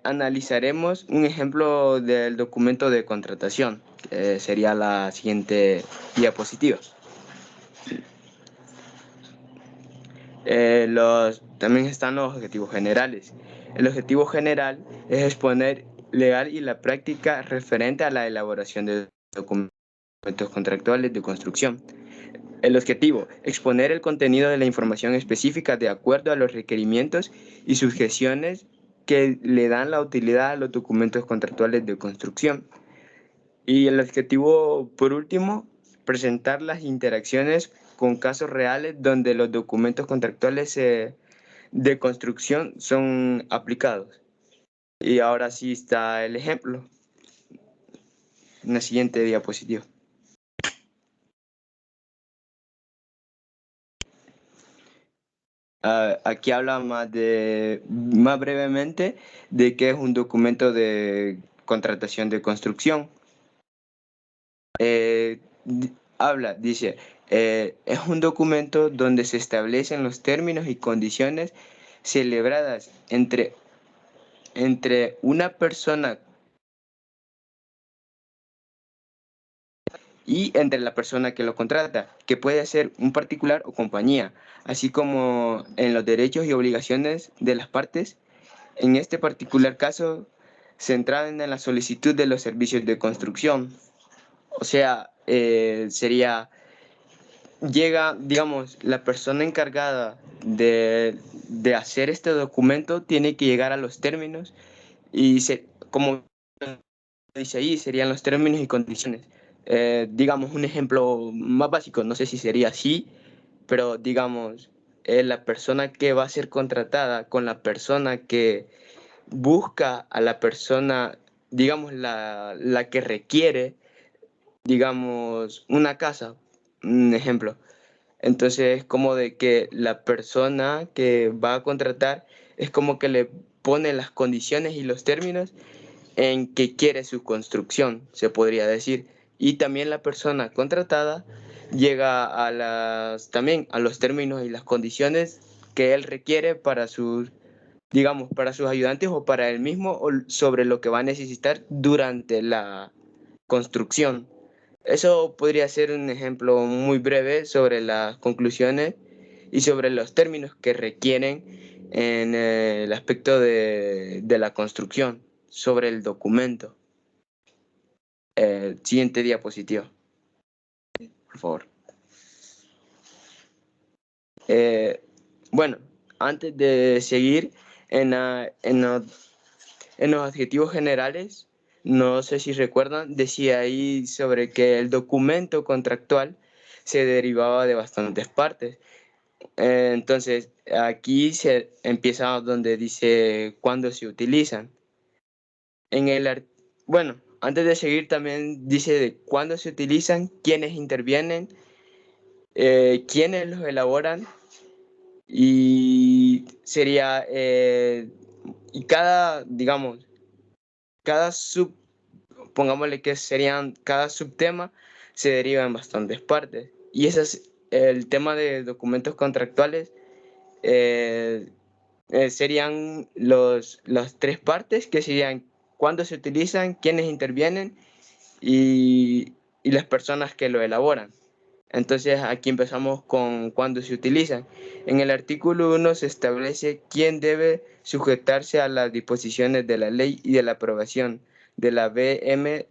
Analizaremos un ejemplo del documento de contratación, que sería la siguiente diapositiva. También están los objetivos generales. El objetivo general es exponer legal y la práctica referente a la elaboración de documentos contractuales de construcción. El objetivo, exponer el contenido de la información específica de acuerdo a los requerimientos y sujeciones que le dan la utilidad a los documentos contractuales de construcción. Y el objetivo, por último, presentar las interacciones con casos reales donde los documentos contractuales de construcción son aplicados. Y ahora sí está el ejemplo. En la siguiente diapositiva. Aquí habla más brevemente de qué es un documento de contratación de construcción. Dice, es un documento donde se establecen los términos y condiciones celebradas entre entre una persona y entre la persona que lo contrata, que puede ser un particular o compañía, así como en los derechos y obligaciones de las partes. En este particular caso, centrada en la solicitud de los servicios de construcción. O sea, llega, digamos, la persona encargada de hacer este documento tiene que llegar a los términos y, como dice ahí, serían los términos y condiciones. Digamos, un ejemplo más básico, no sé si sería así, pero digamos, la persona que va a ser contratada con la persona que busca a la persona, digamos, la que requiere, digamos, una casa, un ejemplo. Entonces, es como de que la persona que va a contratar es como que le pone las condiciones y los términos en que quiere su construcción, se podría decir. Y también la persona contratada llega también a los términos y las condiciones que él requiere para sus, digamos, para sus ayudantes o para él mismo, o sobre lo que va a necesitar durante la construcción. Eso podría ser un ejemplo muy breve sobre las conclusiones y sobre los términos que requieren en el aspecto de la construcción, sobre el documento. Siguiente diapositiva, por favor. Bueno, antes de seguir en los adjetivos generales, no sé si recuerdan, decía ahí sobre que el documento contractual se derivaba de bastantes partes. Entonces, aquí se empieza donde dice cuándo se utilizan. Bueno, antes de seguir también dice de cuándo se utilizan, quiénes intervienen, quiénes los elaboran, y sería, y digamos, pongámosle que cada subtema se deriva en bastantes partes. Y ese es el tema de documentos contractuales. Serían las tres partes, que serían cuándo se utilizan, quiénes intervienen y las personas que lo elaboran. Entonces aquí empezamos con cuándo se utilizan. En el artículo 1 se establece quién debe sujetarse a las disposiciones de la ley y de la aprobación de la BMWDU.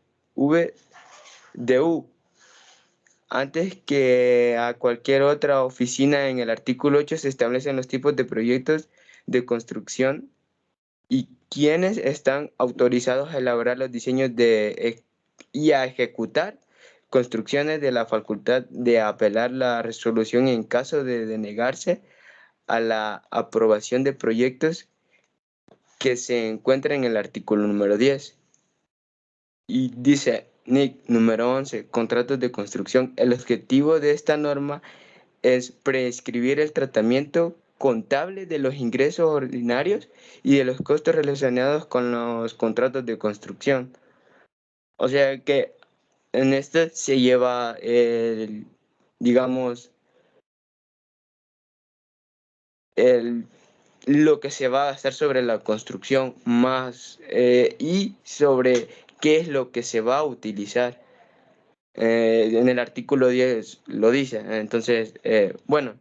Antes que a cualquier otra oficina, en el artículo 8 se establecen los tipos de proyectos de construcción y quienes están autorizados a elaborar los diseños y a ejecutar construcciones, de la facultad de apelar la resolución en caso de denegarse a la aprobación de proyectos, que se encuentra en el artículo número 10. Y dice NIC número 11, contratos de construcción. El objetivo de esta norma es prescribir el tratamiento contable de los ingresos ordinarios y de los costos relacionados con los contratos de construcción. O sea que en este se lleva, digamos, lo que se va a hacer sobre la construcción más, y sobre qué es lo que se va a utilizar. En el artículo 10 lo dice. Entonces, bueno,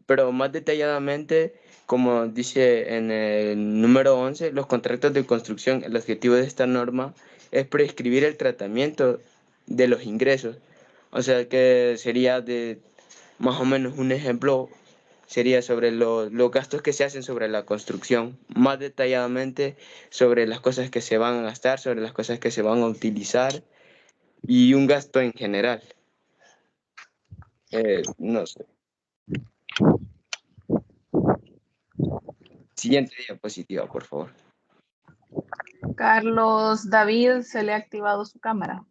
pero más detalladamente, como dice en el número 11, los contratos de construcción, el objetivo de esta norma es prescribir el tratamiento de los ingresos. O sea que sería de más o menos un ejemplo, sería sobre los gastos que se hacen sobre la construcción, más detalladamente sobre las cosas que se van a gastar, sobre las cosas que se van a utilizar y un gasto en general. No sé. Siguiente diapositiva, por favor. Carlos David, se le ha activado su cámara.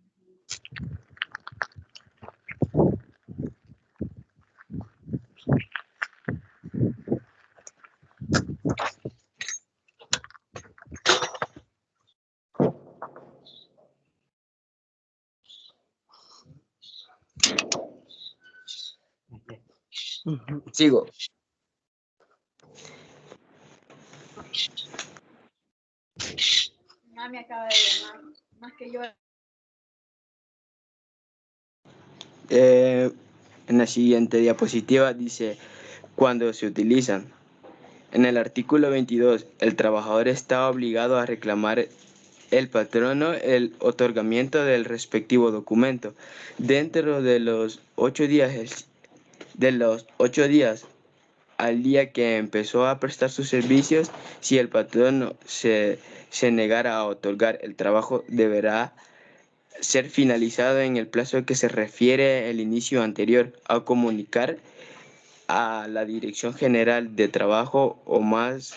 Sigo. mamá me acaba de llamar, más que yo. En la siguiente diapositiva dice, cuando se utilizan. En el artículo 22, el trabajador está obligado a reclamar el patrono el otorgamiento del respectivo documento. Dentro de los 8 días, al día que empezó a prestar sus servicios, si el patrono se negara a otorgar el trabajo, deberá ser finalizado en el plazo que se refiere el inicio anterior a comunicar a la Dirección General de Trabajo o más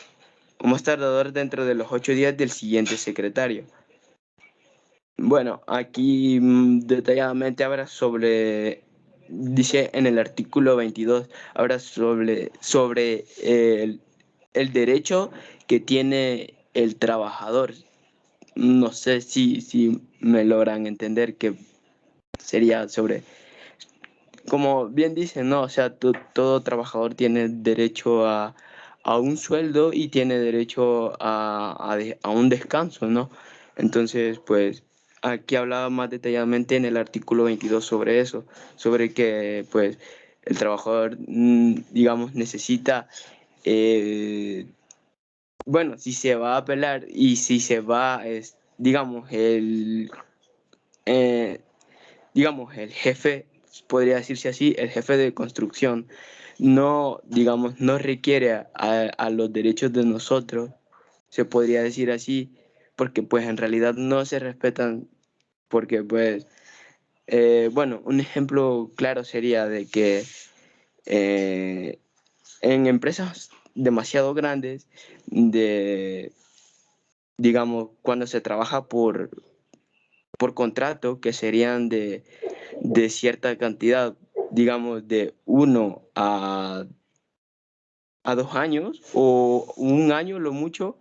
tardador dentro de los 8 días del siguiente secretario. Bueno, aquí detalladamente habla sobre, dice en el artículo 22, habla sobre el derecho que tiene el trabajador. No sé si me logran entender que sería sobre, como bien dice, ¿no? O sea, todo trabajador tiene derecho a un sueldo y tiene derecho a un descanso, ¿no? Entonces, pues, aquí hablaba más detalladamente en el artículo 22 sobre eso, sobre que, pues, el trabajador, digamos, necesita, bueno, si se va a apelar y si se va, digamos, el jefe, podría decirse así, el jefe de construcción, no, digamos, no requiere a los derechos de nosotros, se podría decir así, porque pues en realidad no se respetan, porque pues, bueno, un ejemplo claro sería de que en empresas demasiado grandes, digamos, cuando se trabaja por contrato, que serían de cierta cantidad, digamos, de 1 a 2 años o 1 año lo mucho,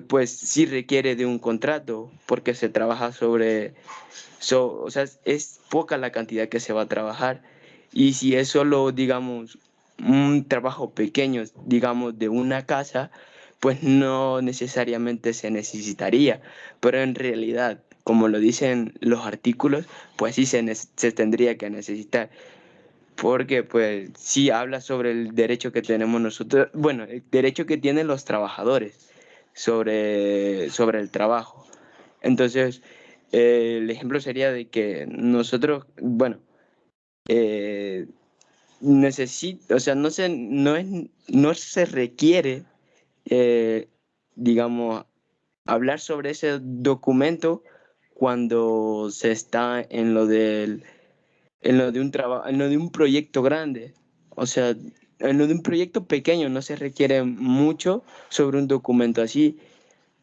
pues sí requiere de un contrato porque se trabaja o sea, es poca la cantidad que se va a trabajar. Y si es solo, digamos, un trabajo pequeño, digamos, de una casa, pues no necesariamente se necesitaría. Pero en realidad, como lo dicen los artículos, pues sí se tendría que necesitar. Porque pues sí habla sobre el derecho que tenemos nosotros, bueno, el derecho que tienen los trabajadores sobre el trabajo. Entonces, el ejemplo sería de que nosotros, bueno, o sea, no se requiere, digamos, hablar sobre ese documento cuando se está en lo de un trabajo, en lo de un proyecto grande. O sea, en lo de un proyecto pequeño no se requiere mucho sobre un documento así,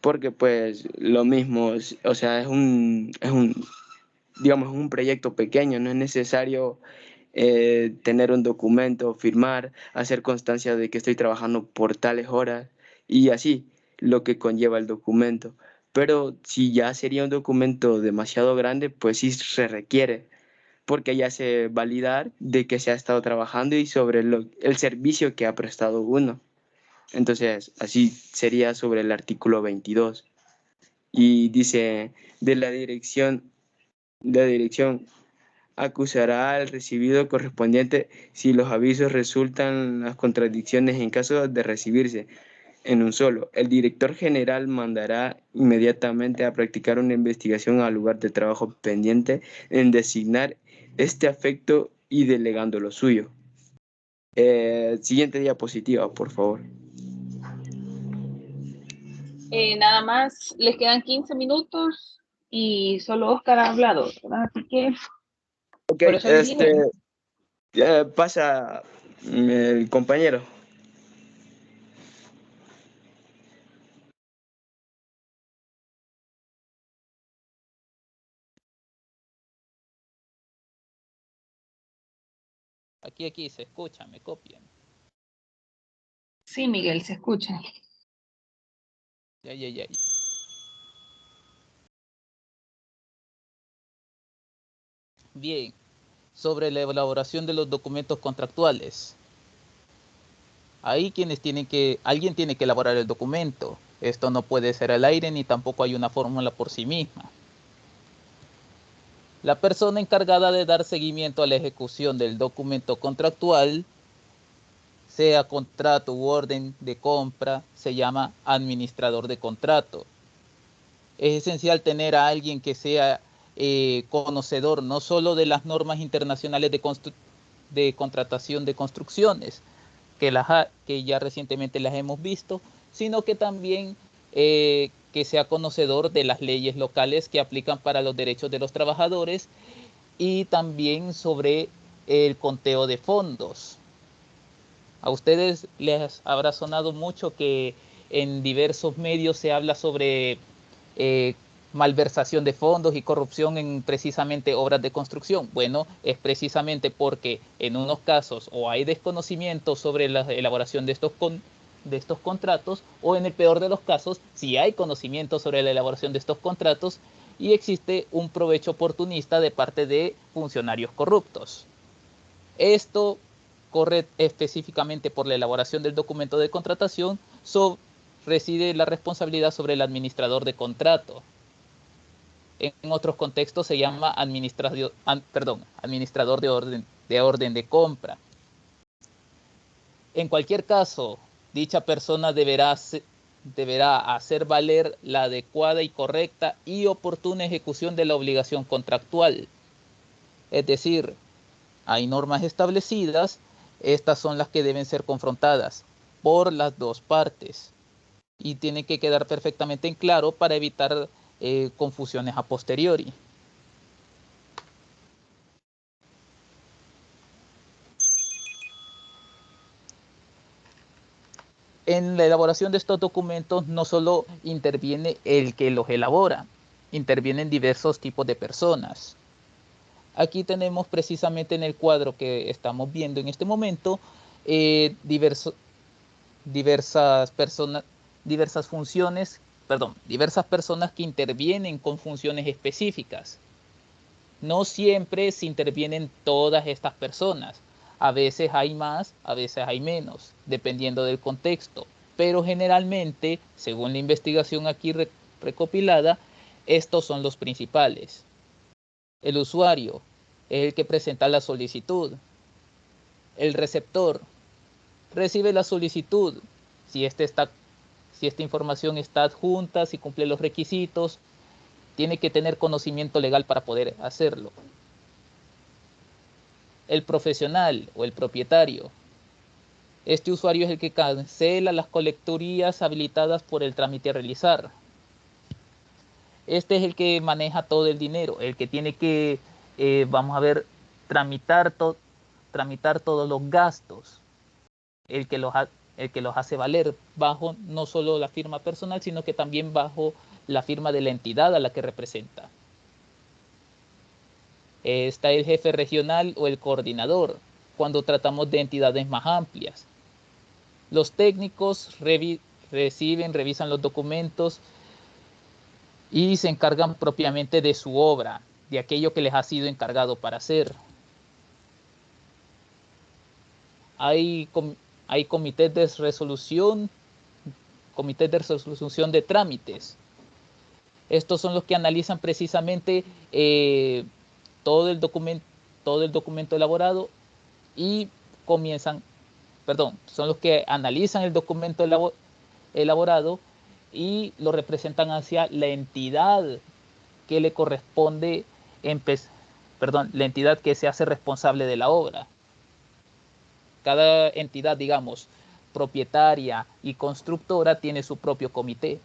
porque pues lo mismo, o sea, digamos, un proyecto pequeño, no es necesario tener un documento, firmar, hacer constancia de que estoy trabajando por tales horas y así, lo que conlleva el documento. Pero si ya sería un documento demasiado grande, pues sí se requiere, porque ya se validar de que se ha estado trabajando y sobre el servicio que ha prestado uno. Entonces, así sería sobre el artículo 22. Y dice, la dirección acusará al recibido correspondiente si los avisos resultan las contradicciones en caso de recibirse en un solo. El director general mandará inmediatamente a practicar una investigación al lugar de trabajo pendiente en designar este afecto y delegando lo suyo. Siguiente diapositiva, por favor. Nada más, les quedan 15 minutos y solo Oscar ha hablado, ¿verdad? Así que Ok, por eso les dije. pasa el compañero. Aquí se escucha, me copian. Sí, Miguel, se escucha. Ya. Bien, sobre la elaboración de los documentos contractuales. Ahí alguien tiene que elaborar el documento. Esto no puede ser al aire ni tampoco hay una fórmula por sí misma. La persona encargada de dar seguimiento a la ejecución del documento contractual, sea contrato u orden de compra, se llama administrador de contrato. Es esencial tener a alguien que sea conocedor no solo de las normas internacionales de contratación de construcciones, que ya recientemente las hemos visto, sino que también que sea conocedor de las leyes locales que aplican para los derechos de los trabajadores y también sobre el conteo de fondos. A ustedes les habrá sonado mucho que en diversos medios se habla sobre malversación de fondos y corrupción en precisamente obras de construcción. Bueno, es precisamente porque en unos casos o hay desconocimiento sobre la elaboración de estos contratos, o en el peor de los casos, si hay conocimiento sobre la elaboración de estos contratos y existe un provecho oportunista de parte de funcionarios corruptos. Esto corre específicamente por la elaboración del documento de contratación, reside la responsabilidad sobre el administrador de contrato. En otros contextos se llama administrador de orden de compra. En cualquier caso, dicha persona deberá hacer valer la adecuada y correcta y oportuna ejecución de la obligación contractual. Es decir, hay normas establecidas, estas son las que deben ser confrontadas por las dos partes y tiene que quedar perfectamente en claro para evitar confusiones a posteriori. En la elaboración de estos documentos no solo interviene el que los elabora, intervienen diversos tipos de personas. Aquí tenemos precisamente en el cuadro que estamos viendo en este momento diversas personas que intervienen con funciones específicas. No siempre se intervienen todas estas personas. A veces hay más, a veces hay menos, dependiendo del contexto. Pero generalmente, según la investigación aquí recopilada, estos son los principales. El usuario es el que presenta la solicitud. El receptor recibe la solicitud. Si esta información está adjunta, si cumple los requisitos, tiene que tener conocimiento legal para poder hacerlo. El profesional o el propietario. Este usuario es el que cancela las colecturías habilitadas por el trámite a realizar. Este es el que maneja todo el dinero, el que tiene que, tramitar todos los gastos, el que los hace valer bajo no solo la firma personal, sino que también bajo la firma de la entidad a la que representa. Está el jefe regional o el coordinador, cuando tratamos de entidades más amplias. Los técnicos revisan los documentos y se encargan propiamente de su obra, de aquello que les ha sido encargado para hacer. Hay comités de resolución de trámites. Estos son los que analizan precisamente todo el documento elaborado y son los que analizan el documento elaborado y lo representan hacia la entidad que le corresponde, la entidad que se hace responsable de la obra. Cada entidad, digamos, propietaria y constructora tiene su propio comité.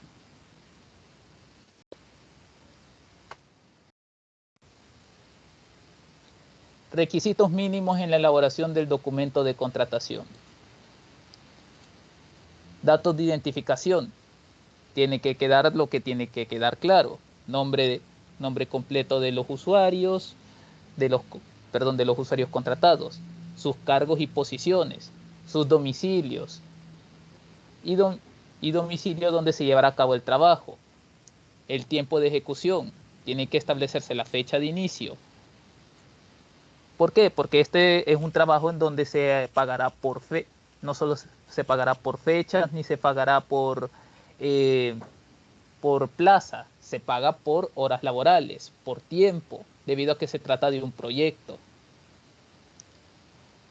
Requisitos mínimos en la elaboración del documento de contratación. Datos de identificación. Tiene que quedar lo que tiene que quedar claro. Nombre completo de los usuarios, de los usuarios contratados, sus cargos y posiciones, sus domicilios y domicilio donde se llevará a cabo el trabajo. El tiempo de ejecución. Tiene que establecerse la fecha de inicio. ¿Por qué? Porque este es un trabajo en donde se pagará por fe. No solo se pagará por fechas, ni se pagará por plaza, se paga por horas laborales, por tiempo, debido a que se trata de un proyecto.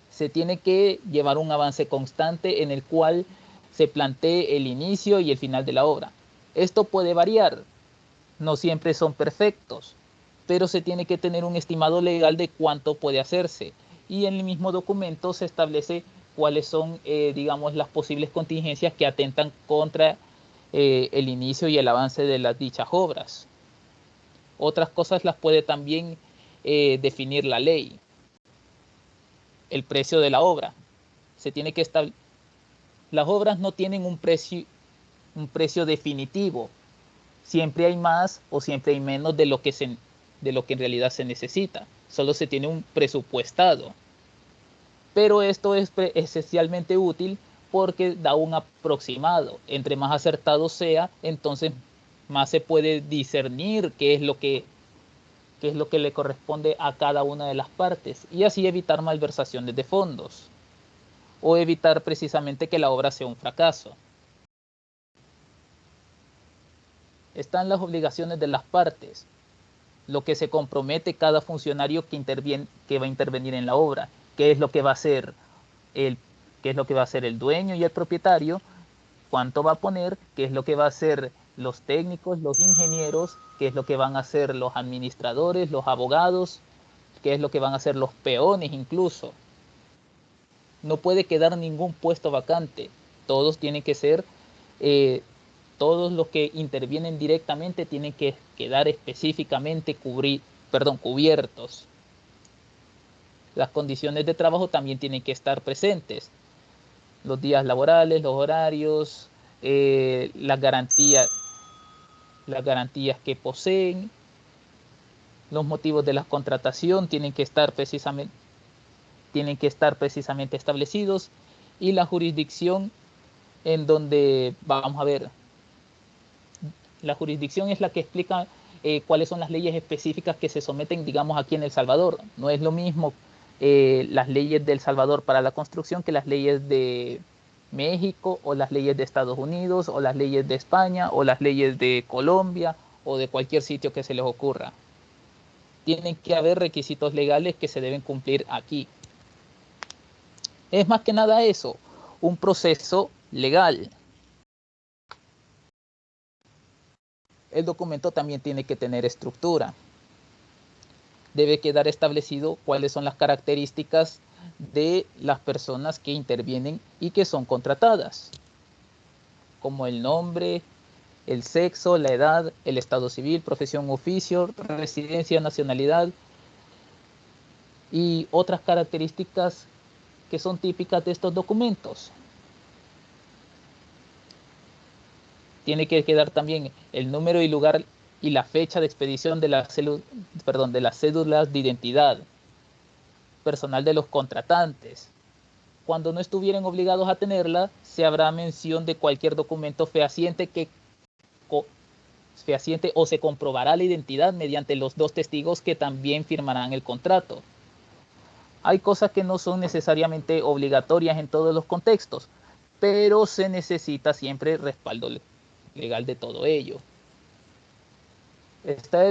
Se tiene que llevar un avance constante en el cual se plantee el inicio y el final de la obra. Esto puede variar, no siempre son perfectos, pero se tiene que tener un estimado legal de cuánto puede hacerse. Y en el mismo documento se establece cuáles son, digamos, las posibles contingencias que atentan contra el inicio y el avance de las dichas obras. Otras cosas las puede también definir la ley. El precio de la obra. Se tiene que establecer. Las obras no tienen un precio definitivo. Siempre hay más o siempre hay menos de lo que en realidad se necesita. Solo se tiene un presupuestado. Pero esto es esencialmente útil porque da un aproximado. Entre más acertado sea, entonces más se puede discernir qué es lo que le corresponde a cada una de las partes y así evitar malversaciones de fondos o evitar precisamente que la obra sea un fracaso. Están las obligaciones de las partes, lo que se compromete cada funcionario que va a intervenir en la obra, qué es lo que va a hacer el dueño y el propietario, cuánto va a poner, qué es lo que va a hacer los técnicos, los ingenieros, qué es lo que van a hacer los administradores, los abogados, qué es lo que van a hacer los peones incluso. No puede quedar ningún puesto vacante. Todos tienen que ser, todos los que intervienen directamente tienen que quedar específicamente cubiertos. Las condiciones de trabajo también tienen que estar presentes. Los días laborales, los horarios, las garantías que poseen, los motivos de la contratación tienen que estar precisamente establecidos y la jurisdicción en donde, vamos a ver, la jurisdicción es la que explica cuáles son las leyes específicas que se someten, digamos, aquí en El Salvador. No es lo mismo las leyes de El Salvador para la construcción que las leyes de México o las leyes de Estados Unidos o las leyes de España o las leyes de Colombia o de cualquier sitio que se les ocurra. Tienen que haber requisitos legales que se deben cumplir aquí. Es más que nada eso, un proceso legal. El documento también tiene que tener estructura. Debe quedar establecido cuáles son las características de las personas que intervienen y que son contratadas, como el nombre, el sexo, la edad, el estado civil, profesión, oficio, residencia, nacionalidad y otras características que son típicas de estos documentos. Tiene que quedar también el número y lugar y la fecha de expedición de las cédulas de identidad personal de los contratantes. Cuando no estuvieran obligados a tenerla, se habrá mención de cualquier documento fehaciente o se comprobará la identidad mediante los dos testigos que también firmarán el contrato. Hay cosas que no son necesariamente obligatorias en todos los contextos, pero se necesita siempre respaldo legal de todo ello. Está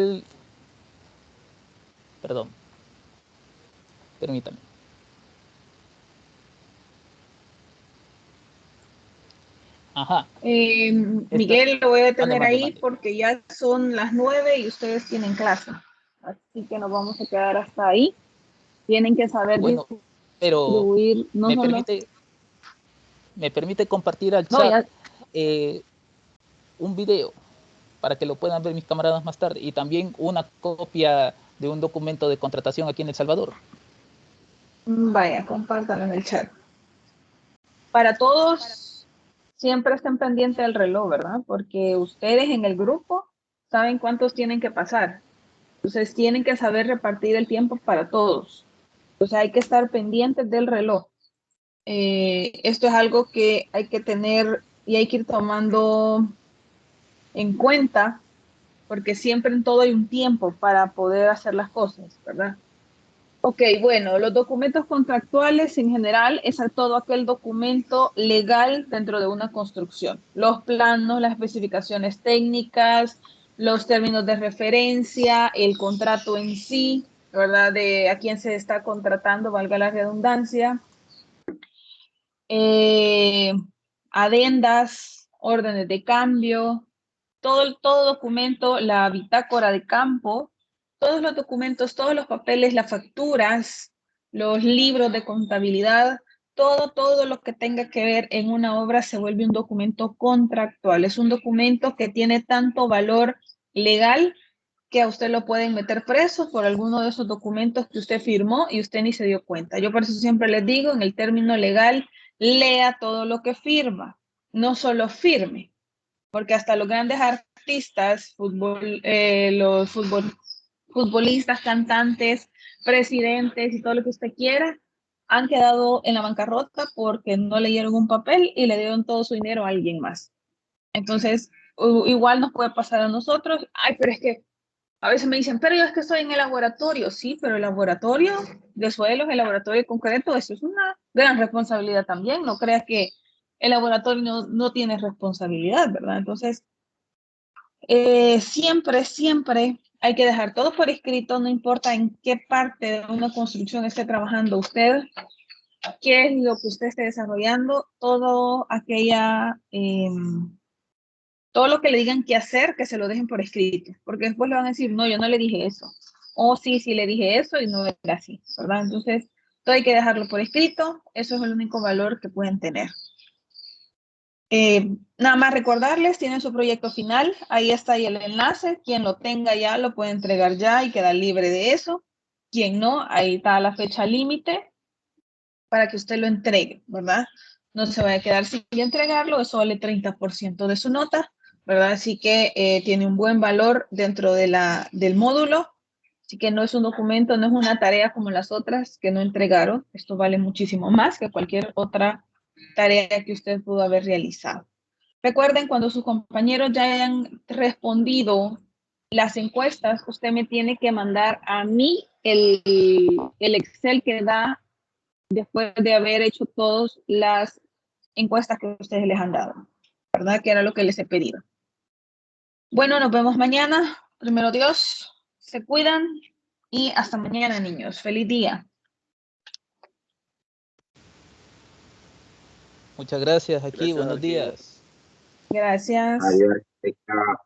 permítame. Ajá. Miguel, lo voy a detener ahí mande. porque ya son las 9 y ustedes tienen clase. Así que nos vamos a quedar hasta ahí. Tienen que saber distribuir, no solo... ¿Me permite compartir al chat un video para que lo puedan ver mis camaradas más tarde y también una copia de un documento de contratación aquí en El Salvador? Vaya, compártanlo en el chat. Para todos, siempre estén pendientes del reloj, ¿verdad? Porque ustedes en el grupo saben cuántos tienen que pasar. Entonces tienen que saber repartir el tiempo para todos. Entonces hay que estar pendientes del reloj. Esto es algo que hay que tener y hay que ir tomando en cuenta, porque siempre en todo hay un tiempo para poder hacer las cosas, ¿verdad? Ok, bueno, los documentos contractuales en general es todo aquel documento legal dentro de una construcción. Los planos, las especificaciones técnicas, los términos de referencia, el contrato en sí, ¿verdad? De a quién se está contratando, valga la redundancia. Adendas, órdenes de cambio, todo documento, la bitácora de campo, todos los documentos, todos los papeles, las facturas, los libros de contabilidad, todo lo que tenga que ver en una obra se vuelve un documento contractual. Es un documento que tiene tanto valor legal que a usted lo pueden meter preso por alguno de esos documentos que usted firmó y usted ni se dio cuenta. Yo por eso siempre les digo, en el término legal, lea todo lo que firma, no solo firme, porque hasta los grandes artistas, futbolistas, cantantes, presidentes y todo lo que usted quiera, han quedado en la bancarrota porque no leyeron un papel y le dieron todo su dinero a alguien más. Entonces, igual nos puede pasar a nosotros. Ay, pero es que a veces me dicen, pero yo es que estoy en el laboratorio. Sí, pero el laboratorio de suelos, el laboratorio de concreto, eso es una gran responsabilidad también. No creas que el laboratorio no tiene responsabilidad, ¿verdad? Entonces, siempre hay que dejar todo por escrito, no importa en qué parte de una construcción esté trabajando usted, qué es lo que usted esté desarrollando, todo lo que le digan que hacer, que se lo dejen por escrito, porque después le van a decir, no, yo no le dije eso, o sí le dije eso y no era así, ¿verdad? Entonces, todo hay que dejarlo por escrito, eso es el único valor que pueden tener. Nada más recordarles, tienen su proyecto final, ahí está el enlace, quien lo tenga ya lo puede entregar ya y queda libre de eso, quien no, ahí está la fecha límite para que usted lo entregue, ¿verdad? No se vaya a quedar sin entregarlo, eso vale 30% de su nota, ¿verdad? Así que tiene un buen valor dentro de del módulo, así que no es un documento, no es una tarea como las otras que no entregaron, esto vale muchísimo más que cualquier otra tarea que usted pudo haber realizado. Recuerden, cuando sus compañeros ya hayan respondido las encuestas, usted me tiene que mandar a mí el Excel que da después de haber hecho todas las encuestas que ustedes les han dado, ¿verdad? Que era lo que les he pedido. Bueno, nos vemos mañana. Primero Dios, se cuidan y hasta mañana, niños. Feliz día. Muchas gracias aquí, Gracias, buenos Arquímedes. días. Gracias. Adiós. Chao.